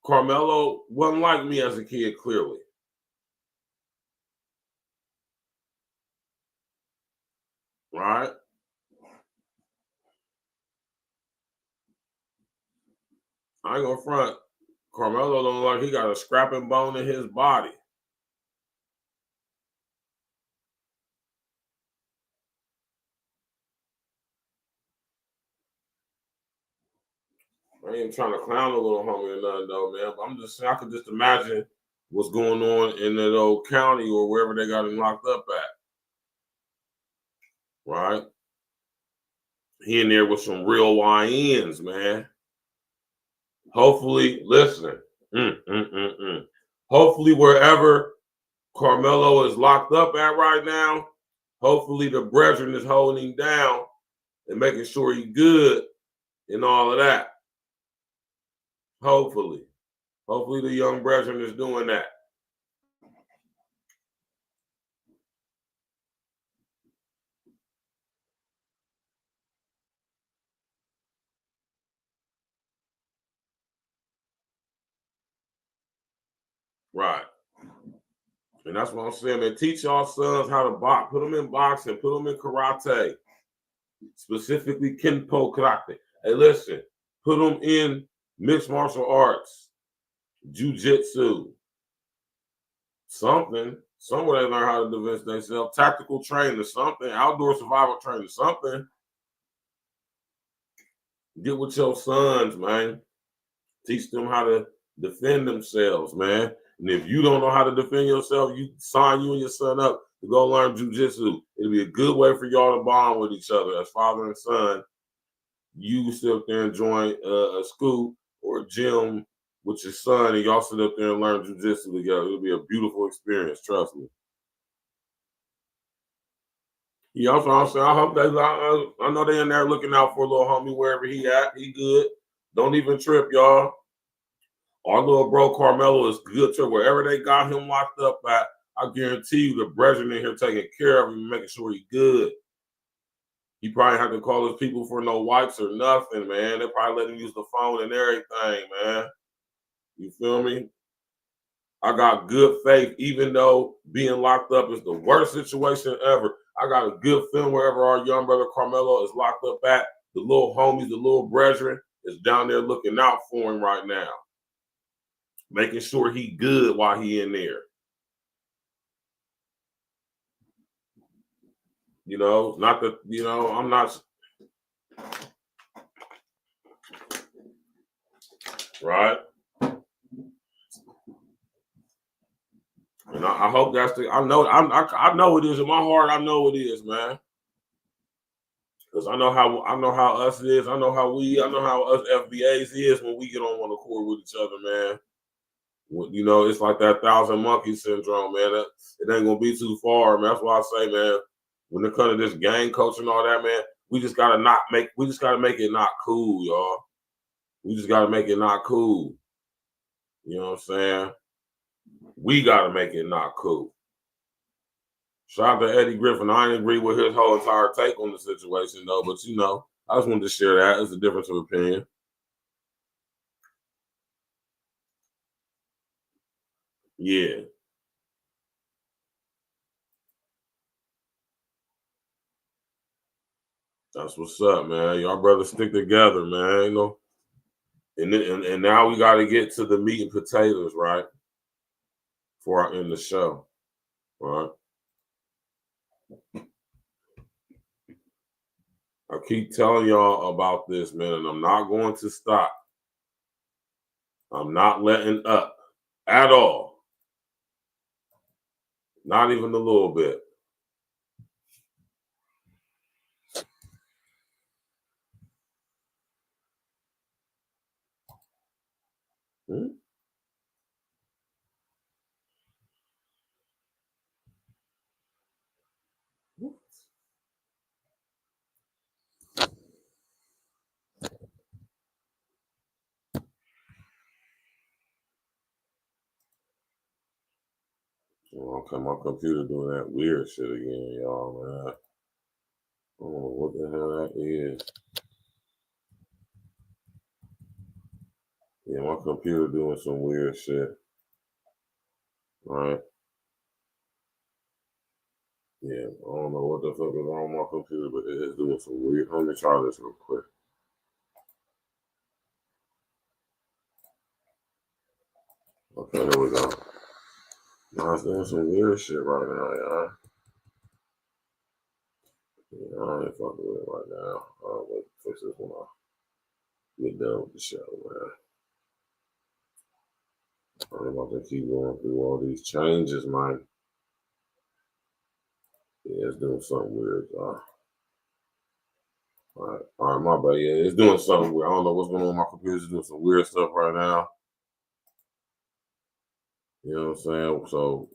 KARMELO wasn't like me as a kid, clearly. Right? I ain't gonna front. KARMELO don't look like he got a scrapping bone in his body. I ain't trying to clown a little homie or nothing though, man. But I'm just saying I could just imagine what's going on in that old county or wherever they got him locked up at. Right? He in there with some real YNs, man. Hopefully, listen. Hopefully, wherever Carmelo is locked up at right now, hopefully the brethren is holding him down and making sure he's good and all of that. Hopefully. Hopefully the young brethren is doing that. Right. And that's what I'm saying, man. Teach y'all sons how to box. Put them in boxing. Put them in karate. Specifically Kenpo karate. Hey, listen. Put them in mixed martial arts. Jiu-jitsu. Something. Somewhere they learn how to defend themselves. Tactical training. Something. Outdoor survival training. Something. Get with your sons, man. Teach them how to defend themselves, man. And if you don't know how to defend yourself, you sign you and your son up to go learn jiu-jitsu. It'll be a good way for y'all to bond with each other as father and son. You sit up there and join a school or a gym with your son, and y'all sit up there and learn jiu-jitsu together. It'll be a beautiful experience, trust me. Yeah, also, I'm saying, I hope I know they in there looking out for a little homie wherever he at. He good. Don't even trip, y'all. Our little bro Carmelo is good too. Wherever they got him locked up at, I guarantee you the brethren in here taking care of him and making sure he's good. He probably had to call his people for no wipes or nothing, man. They probably let him use the phone and everything, man. You feel me? I got good faith, even though being locked up is the worst situation ever. I got a good feeling wherever our young brother Carmelo is locked up at, the little homies, the little brethren is down there looking out for him right now. Making sure he good while he in there. You know, not that, you know, I'm not. Right? And I hope that's the, I know it is in my heart. I know it is, man. Because I know how us is. I know how us FBAs is when we get on one accord with each other, man. You know, it's like that 1,000 monkey syndrome, man. It ain't gonna be too far, man. That's why I say, man, when it comes to this gang culture and all that, man, we just gotta make it not cool, y'all. We just gotta make it not cool. You know what I'm saying? We gotta make it not cool. Shout out to Eddie Griffin. I didn't agree with his whole entire take on the situation, though, but you know, I just wanted to share that. It's a difference of opinion. Yeah. That's what's up, man. Y'all brothers stick together, man. You know, and now we got to get to the meat and potatoes, right? Before I end the show, right? I keep telling y'all about this, man, and I'm not going to stop. I'm not letting up at all. Not even a little bit. Okay, my computer doing that weird shit again, y'all, man. I don't know what the hell that is. Yeah, my computer doing some weird shit. Right? Yeah, I don't know what the fuck is wrong with my computer, but it is doing some weird. Let me try this real quick. Okay, here we go. Now it's doing some weird shit right now, y'all. Yeah, I ain't fucking with it right now. I'll wait to fix this when I get done with the show, man. I'm about to keep going through all these changes, man. Yeah, it's doing something weird, y'all. All right, my bad. Yeah, it's doing something weird. I don't know what's going on with my computer. It's doing some weird stuff right now. You know what I'm saying? So,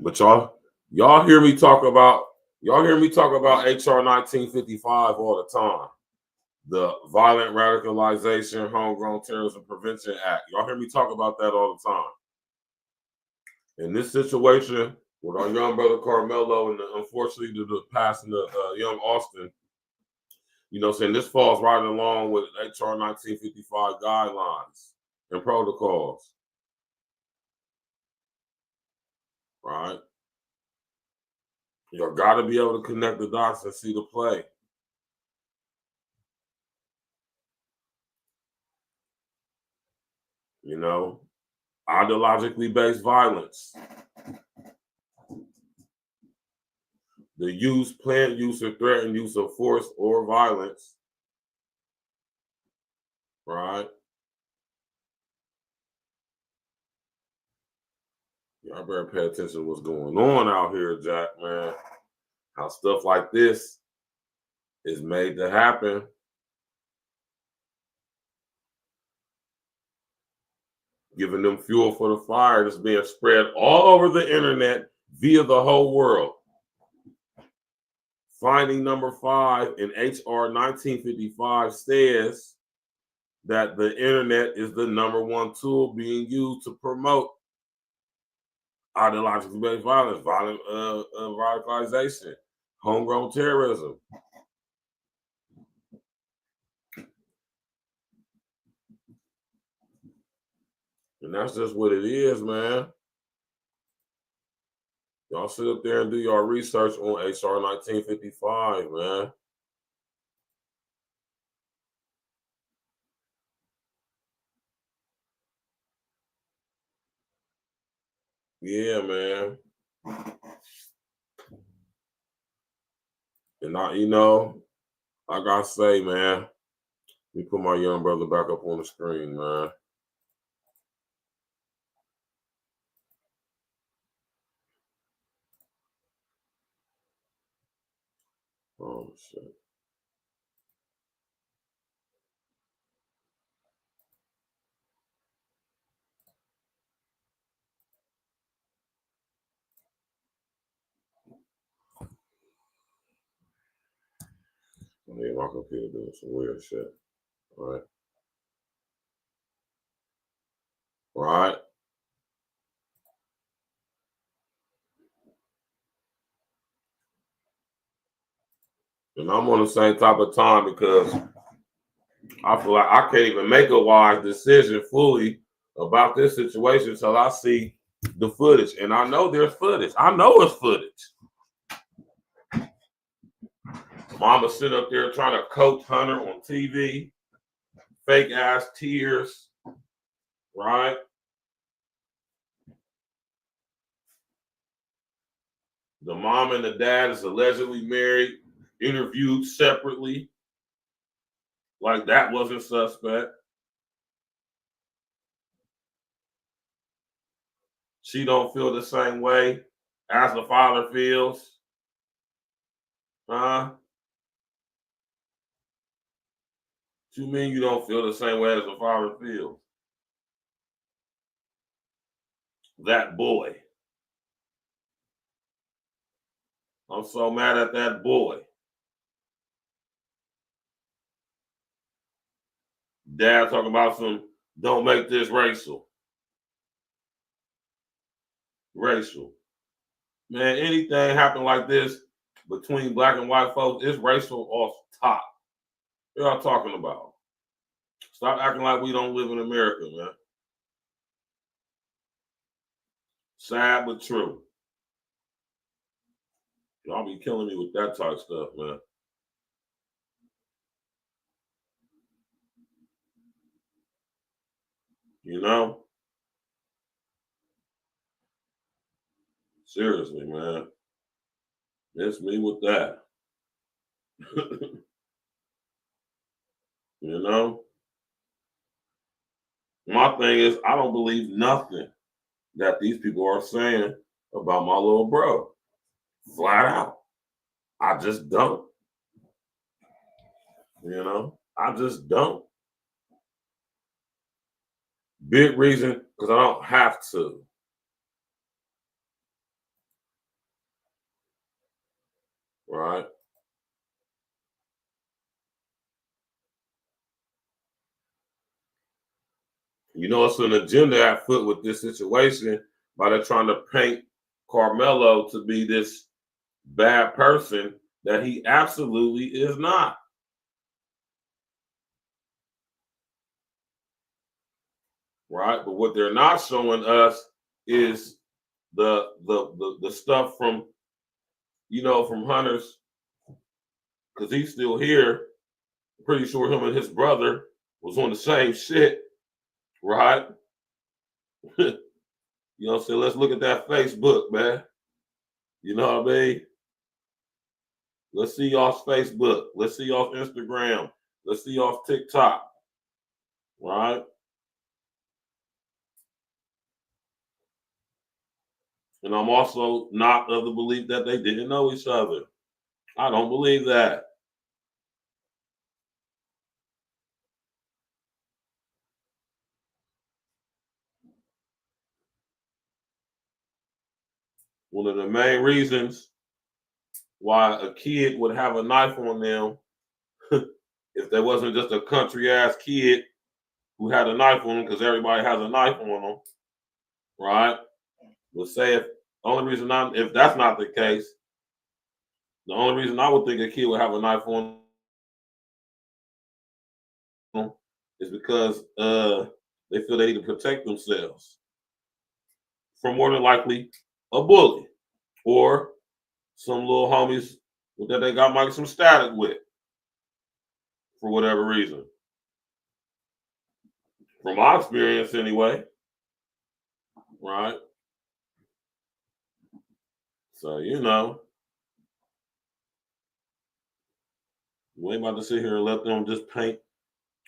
but y'all hear me talk about HR 1955 all the time. The Violent Radicalization, Homegrown Terrorism Prevention Act. Y'all hear me talk about that all the time. In this situation with our young brother Carmelo and unfortunately the passing of young Austin, you know what I'm saying, this falls right along with HR 1955 guidelines and protocols. Right? You got to be able to connect the dots and see the play. You know, ideologically based violence. The use, planned use, or threatened use of force or violence. Right? Y'all better pay attention to what's going on out here, Jack, man. How stuff like this is made to happen. Giving them fuel for the fire that's being spread all over the internet via the whole world. Finding number 5 in HR 1955 says that the internet is the #1 tool being used to promote ideologically based violence, violent radicalization, homegrown terrorism. And that's just what it is, man. Y'all sit up there and do your research on HR 1955, man. Yeah, man. And you know, I gotta say, man, let me put my young brother back up on the screen, man. Oh, shit. Yeah, my computer doing some weird shit. All right. Right. And I'm on the same type of time because I feel like I can't even make a wise decision fully about this situation until I see the footage. And I know there's footage. I know it's footage. Mama sit up there trying to coach Hunter on TV. Fake ass tears. Right? The mom and the dad is allegedly married, interviewed separately. Like that wasn't suspect. She don't feel the same way as the father feels. Huh? What you mean you don't feel the same way as the father feels? That boy. I'm so mad at that boy. Dad talking about some, don't make this racial. Racial. Man, anything happen like this between black and white folks, it's racial off top. What y'all talking about? Stop acting like we don't live in America, man. Sad but true. Y'all be killing me with that type of stuff, man. You know? Seriously, man. It's me with that. You know? My thing is, I don't believe nothing that these people are saying about my little bro. Flat out. I just don't. You know, I just don't. Big reason, because I don't have to. Right? You know, it's an agenda at foot with this situation by they're trying to paint Carmelo to be this bad person that he absolutely is not. Right? But what they're not showing us is the stuff from, you know, from Hunter's, because he's still here. I'm pretty sure him and his brother was on the same shit, right? You know what I'm saying? Let's look at that Facebook, man. You know what I mean? Let's see y'all's Facebook. Let's see y'all's Instagram. Let's see y'all's TikTok, right? And I'm also not of the belief that they didn't know each other. I don't believe that. One of the main reasons why a kid would have a knife on them if there wasn't just a country ass kid who had a knife on them, because everybody has a knife on them, right? But say if that's not the case, the only reason I would think a kid would have a knife on them is because they feel they need to protect themselves from more than likely a bully or some little homies that they got might some static with for whatever reason. From my experience anyway, right? So, you know, we ain't about to sit here and let them just paint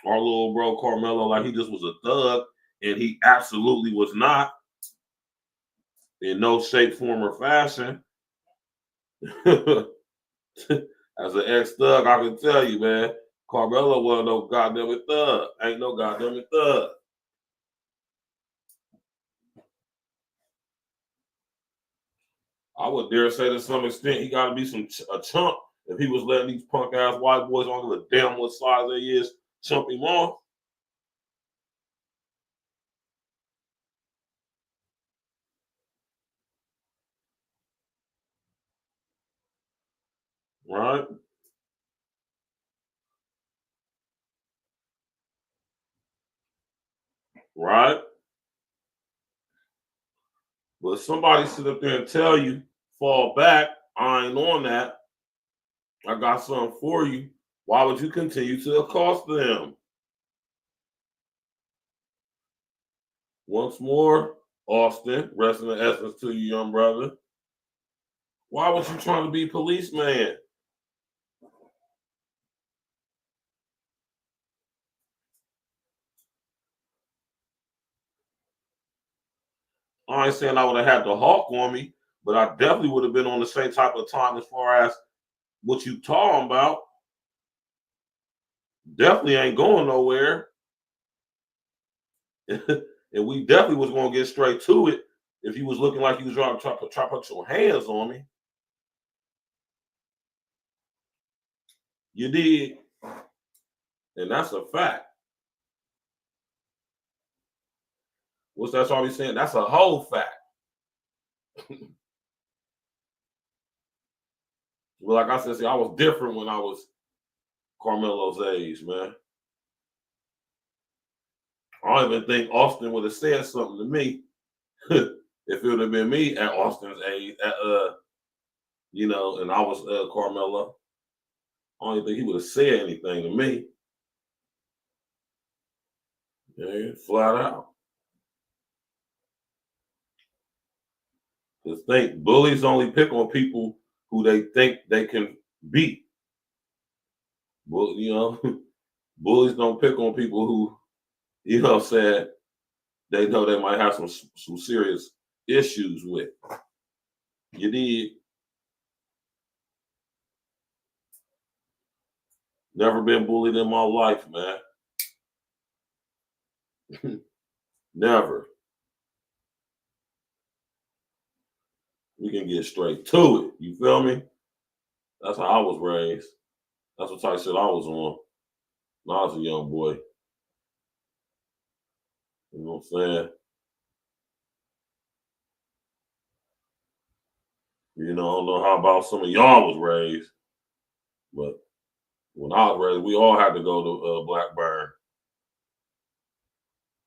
our little bro Carmelo like he just was a thug, and he absolutely was not in no shape, form, or fashion. As an ex-thug, I can tell you, man, Carmelo wasn't no goddamn thug. Ain't no goddamn thug. I would dare say to some extent he got to be a chump if he was letting these punk ass white boys, on the damn what size they is, chump him off. Right? Right? But if somebody sit up there and tell you, fall back, I ain't on that, I got something for you, why would you continue to accost them? Once more, Austin, rest in the essence to you, young brother. Why was you trying to be policeman? I ain't saying I would have had the hawk on me, but I definitely would have been on the same type of time as far as what you talking about. Definitely ain't going nowhere. And we definitely was going to get straight to it if you was looking like you was trying to put your hands on me. You did. And that's a fact. What's that's all we saying? That's a whole fact. Well, like I said, see, I was different when I was Carmelo's age, man. I don't even think Austin would have said something to me if it would have been me at Austin's age, you know, and I was Carmelo. I don't even think he would have said anything to me. Yeah, flat out. Because think bullies only pick on people who they think they can beat. Well, you know, bullies don't pick on people who, you know what I'm saying, they know they might have some serious issues with. You did. Never been bullied in my life, man. Never. We can get straight to it. You feel me? That's how I was raised. That's what type of shit I was on when I was a young boy. You know what I'm saying? You know, I don't know how about some of y'all was raised, but when I was raised, we all had to go to Blackburn.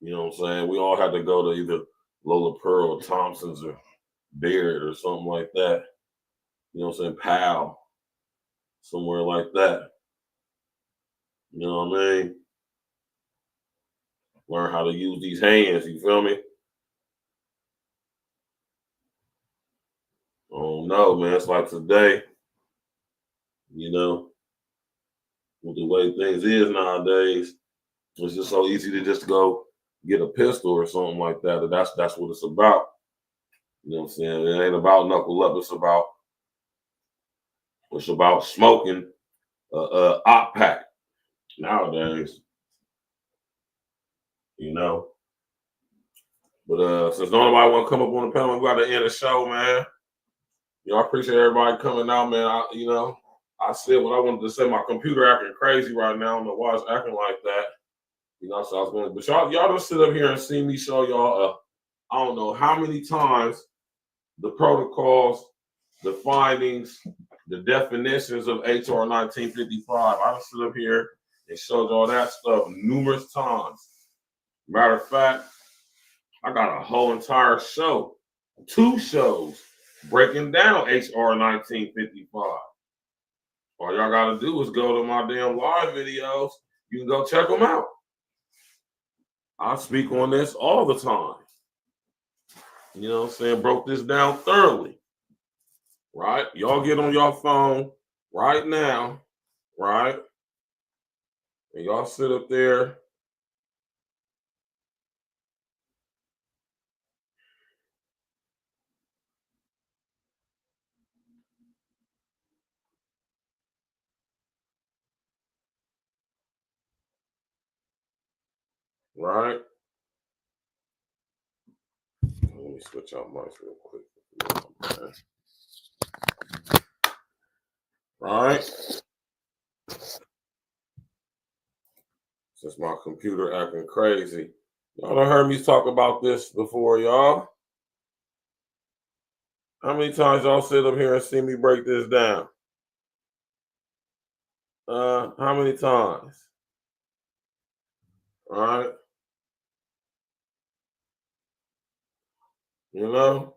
You know what I'm saying? We all had to go to either Lola Pearl or Thompson's or Beard or something like that. You know what I'm saying? Powell. Somewhere like that. You know what I mean? Learn how to use these hands, you feel me? Oh no, man. It's like today, you know, with the way things is nowadays, it's just so easy to just go get a pistol or something like that. That's what it's about. You know what I'm saying? It ain't about knuckle up. It's about smoking op pack nowadays. You know. But since nobody want to come up on the panel, we got to end the show, man. You know, I appreciate everybody coming out, man. I said what I wanted to say. My computer acting crazy right now. I don't know why it's acting like that. You know, so I was going, but y'all don't sit up here and see me show y'all I don't know how many times the protocols, the findings, the definitions of HR 1955. I just sit up here and showed y'all that stuff numerous times. Matter of fact, I got a whole entire show, 2 shows, breaking down HR 1955. All y'all got to do is go to my damn live videos. You can go check them out. I speak on this all the time. You know what I'm saying? Broke this down thoroughly. Right? Y'all get on your phone right now. Right? And y'all sit up there. Right? Let me switch out mics real quick. Right? Since my computer acting crazy. Y'all done heard me talk about this before, y'all. How many times y'all sit up here and see me break this down? How many times? All right. You know?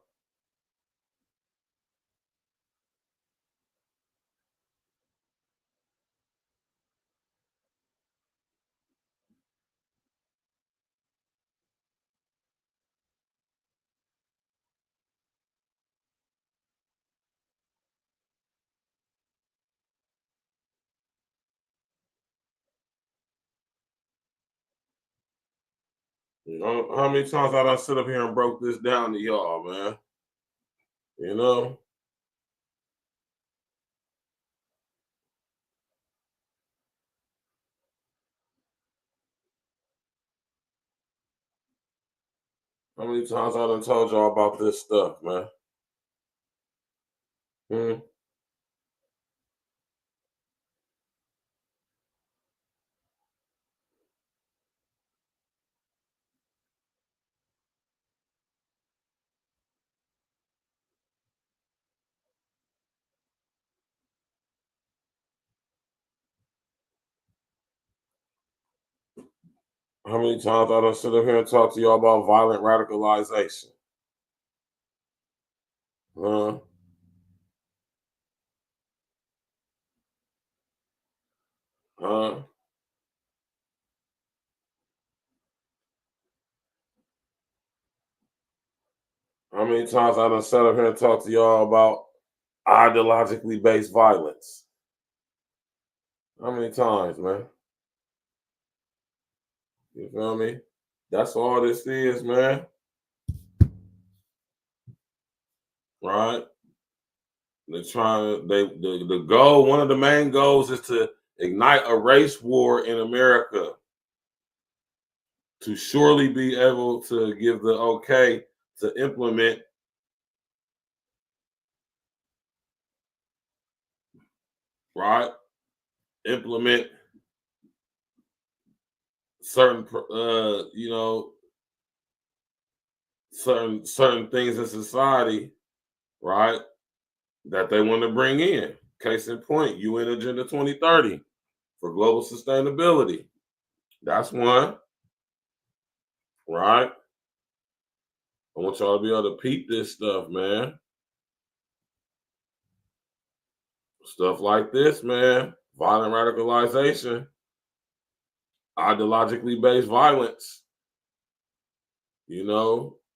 You know, how many times I done sit up here and broke this down to y'all, man? You know? How many times I done told y'all about this stuff, man? How many times I done sit up here and talk to y'all about violent radicalization? Huh? Huh? How many times I done sat up here and talked to y'all about ideologically based violence? How many times, man? You feel me? That's all this is, man. Right? They're trying to, the goal, one of the main goals is to ignite a race war in America, to surely be able to give the okay to implement implement certain certain things in society, right, that they want to bring in. Case in point, UN Agenda 2030 for global sustainability. That's one, right? I want y'all to be able to peep this stuff, man. Stuff like this, man. Violent radicalization, ideologically based violence,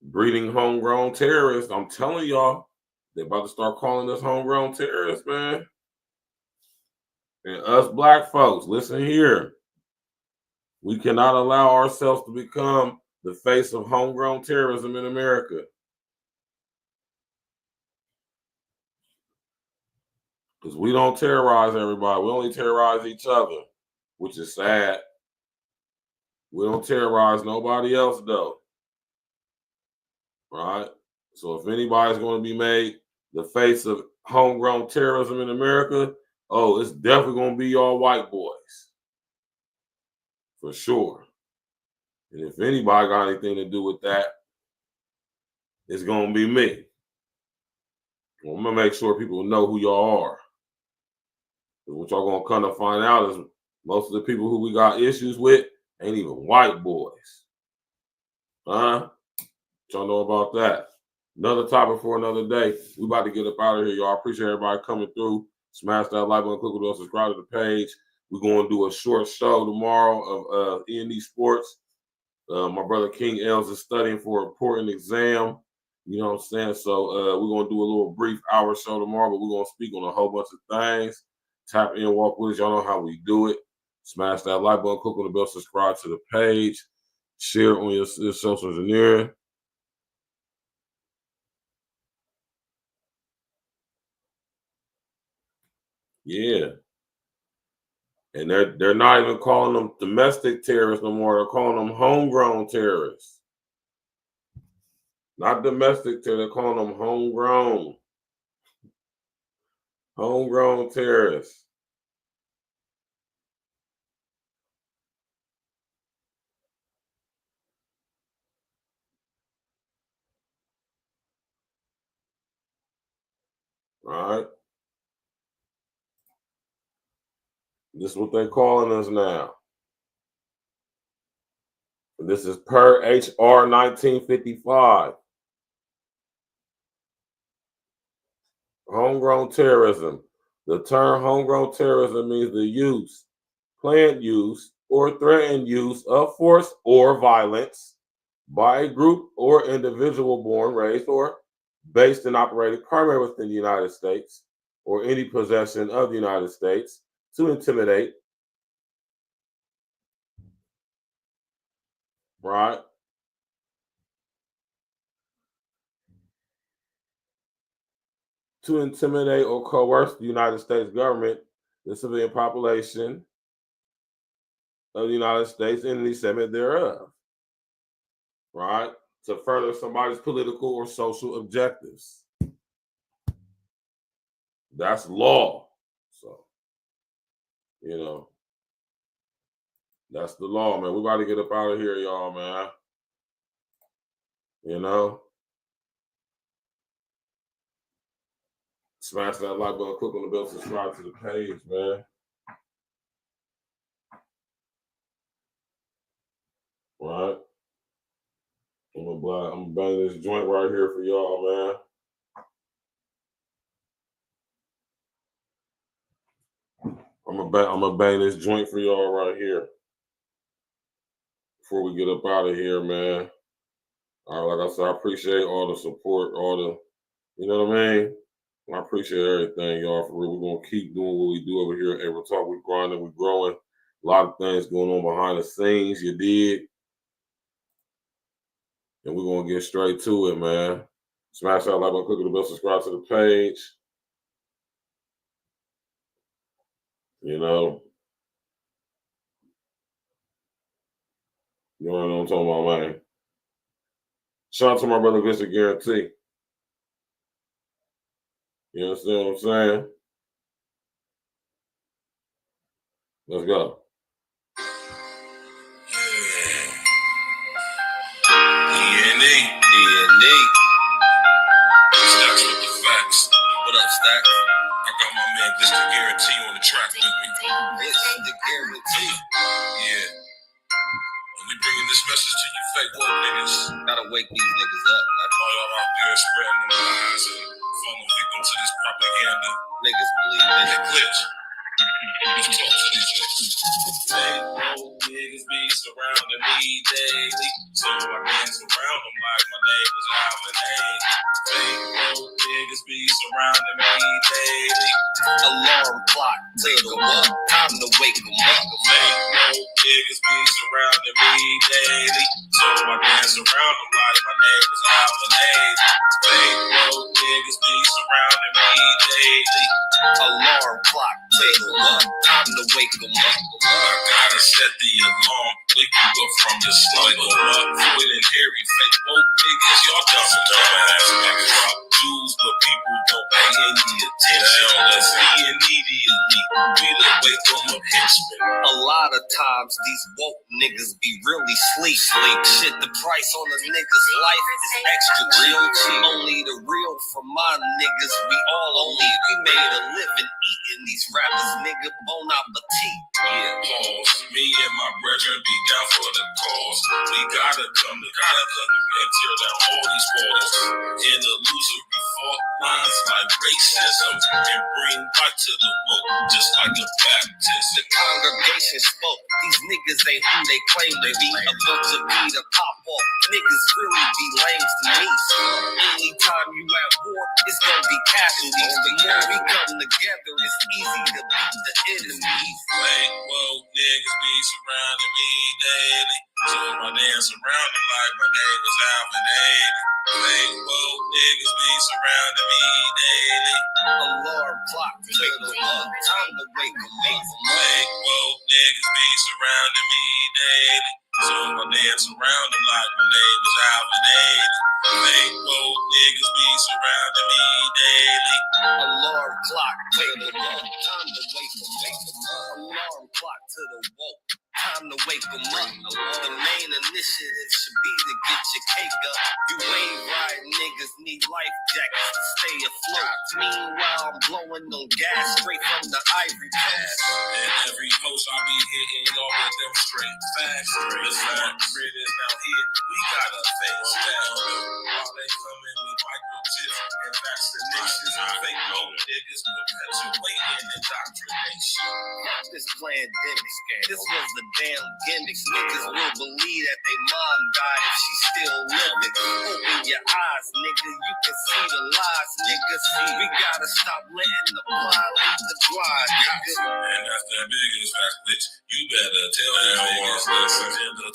breeding homegrown terrorists. I'm telling y'all, they're about to start calling us homegrown terrorists, man. And us black folks, listen here. We cannot allow ourselves to become the face of homegrown terrorism in America. Because we don't terrorize everybody. We only terrorize each other, which is sad. We don't terrorize nobody else, though. Right? So if anybody's going to be made the face of homegrown terrorism in America, oh, it's definitely going to be y'all white boys. For sure. And if anybody got anything to do with that, it's going to be me. I'm going to make sure people know who y'all are. What y'all going to come to find out is most of the people who we got issues with ain't even white boys. Huh? Y'all know about that. Another topic for another day. We about to get up out of here, y'all. Appreciate everybody coming through. Smash that like button, click on the bell, subscribe to the page. We're going to do a short show tomorrow of E&E Sports. My brother King Els is studying for an important exam. You know what I'm saying? So we're going to do a little brief hour show tomorrow, but we're going to speak on a whole bunch of things. Tap in, walk with us. Y'all know how we do it. Smash that like button, click on the bell, subscribe to the page. Share on your social engineering. Yeah. And they're not even calling them domestic terrorists no more. They're calling them homegrown terrorists. Not domestic terrorists. They're calling them homegrown. Homegrown terrorists. All right. This is what they're calling us now. And this is per HR 1955. Homegrown terrorism. The term homegrown terrorism means the use, planned use, or threatened use of force or violence by a group or individual born, raised, or based and operated primarily within the United States or any possession of the United States to intimidate, right? To intimidate or coerce the United States government, the civilian population of the United States, and any segment thereof, right? To further somebody's political or social objectives. That's law. So, that's the law, man. We about to get up out of here, y'all, man. Smash that like button, click on the bell, subscribe to the page, man. Right? I'm gonna bang this joint right here for y'all, man. I'm gonna bang this joint for y'all right here before we get up out of here, man. All right, like I said, I appreciate all the support, you know what I mean? I appreciate everything, y'all. For real, we're gonna keep doing what we do over here at Able Talk. We're grinding, we're growing. A lot of things going on behind the scenes. You dig? And we're gonna get straight to it, man. Smash that like button, click on the bell, subscribe to the page. You know what I'm talking about, man? Shout out to my brother Vincent Guarantee. You understand what I'm saying? Let's go. E&E. Stacks with the facts. What up, Stacks? I got my man Mr. Guarantee on the track with me. Mr. Guarantee. Yeah. And we bringing this message to you fake woke niggas. Gotta wake these niggas up. All y'all out there spreading the lies and falling victim to this propaganda. Niggas believe in the glitch. Let's talk to these niggas. Fake woke niggas be surrounding me daily. So I dance around them like my name was Alvin Ailey. Fake woke niggas be surrounding me daily. Alarm clock till the up, time to wake them up. Fake woke niggas be surrounding me daily. So I dance around them like my name was Alvin Ailey. Fake woke niggas be surrounding me daily. Alarm clock till the up, time to wake them up. I gotta set the alarm, wake you up from your slumber. Avoid and hairy fake woke niggas, y'all dumbass niggas. Drop jewels, but people don't pay any attention. Let's be immediately, we the wake them up henchmen. A lot of times these woke niggas be really sleep. Shit, the price on a nigga's life is extra real cheap. Only the real for my niggas, we all only. We made a living eating these rappers, nigga, bon appetit. Yeah, pause. Me and my brethren be down for the cause. We gotta come together and tear down all these walls. In the illusory fault lines like racism and bring back to the woke, just like the Baptist. The congregation spoke. These niggas ain't who they claim to be. A bunch of Peter pop off. Niggas really be lame to me. Anytime you at war, it's gonna be casualties. The more we come together, it's easy to beat the enemies. Fake woke niggas be surrounding me daily. So I dance around them like my name was Alvin Ailey. Fake woke niggas be surrounding me daily. Alarm clock till the up, time to wake them up. Fake woke niggas be surrounding me daily. So I dance around them like my name was Alvin Ailey. Fake woke niggas be surrounding me daily. Alarm clock till the up, time to wake them up. Alarm clock to the woke, time to wake them up. The main initiative should be to get your cake up. You wave riding niggas need life jackets to stay afloat. Meanwhile, I'm blowing no gas straight from the ivory pass. And every post I be hitting y'all with them straight facts. The smart grid is now here, we gotta face that. While they coming with microchips and vaccinations, fake woke niggas perpetuating indoctrination. This pandemic scam, this was the damn gimmicks. Niggas will believe that they mom died if she still living. Open your eyes, nigga, you can see the lies, nigga. See, we gotta stop letting the blind lead the blind, nigga. And that's the biggest fact, bitch. You better tell them niggas listen in the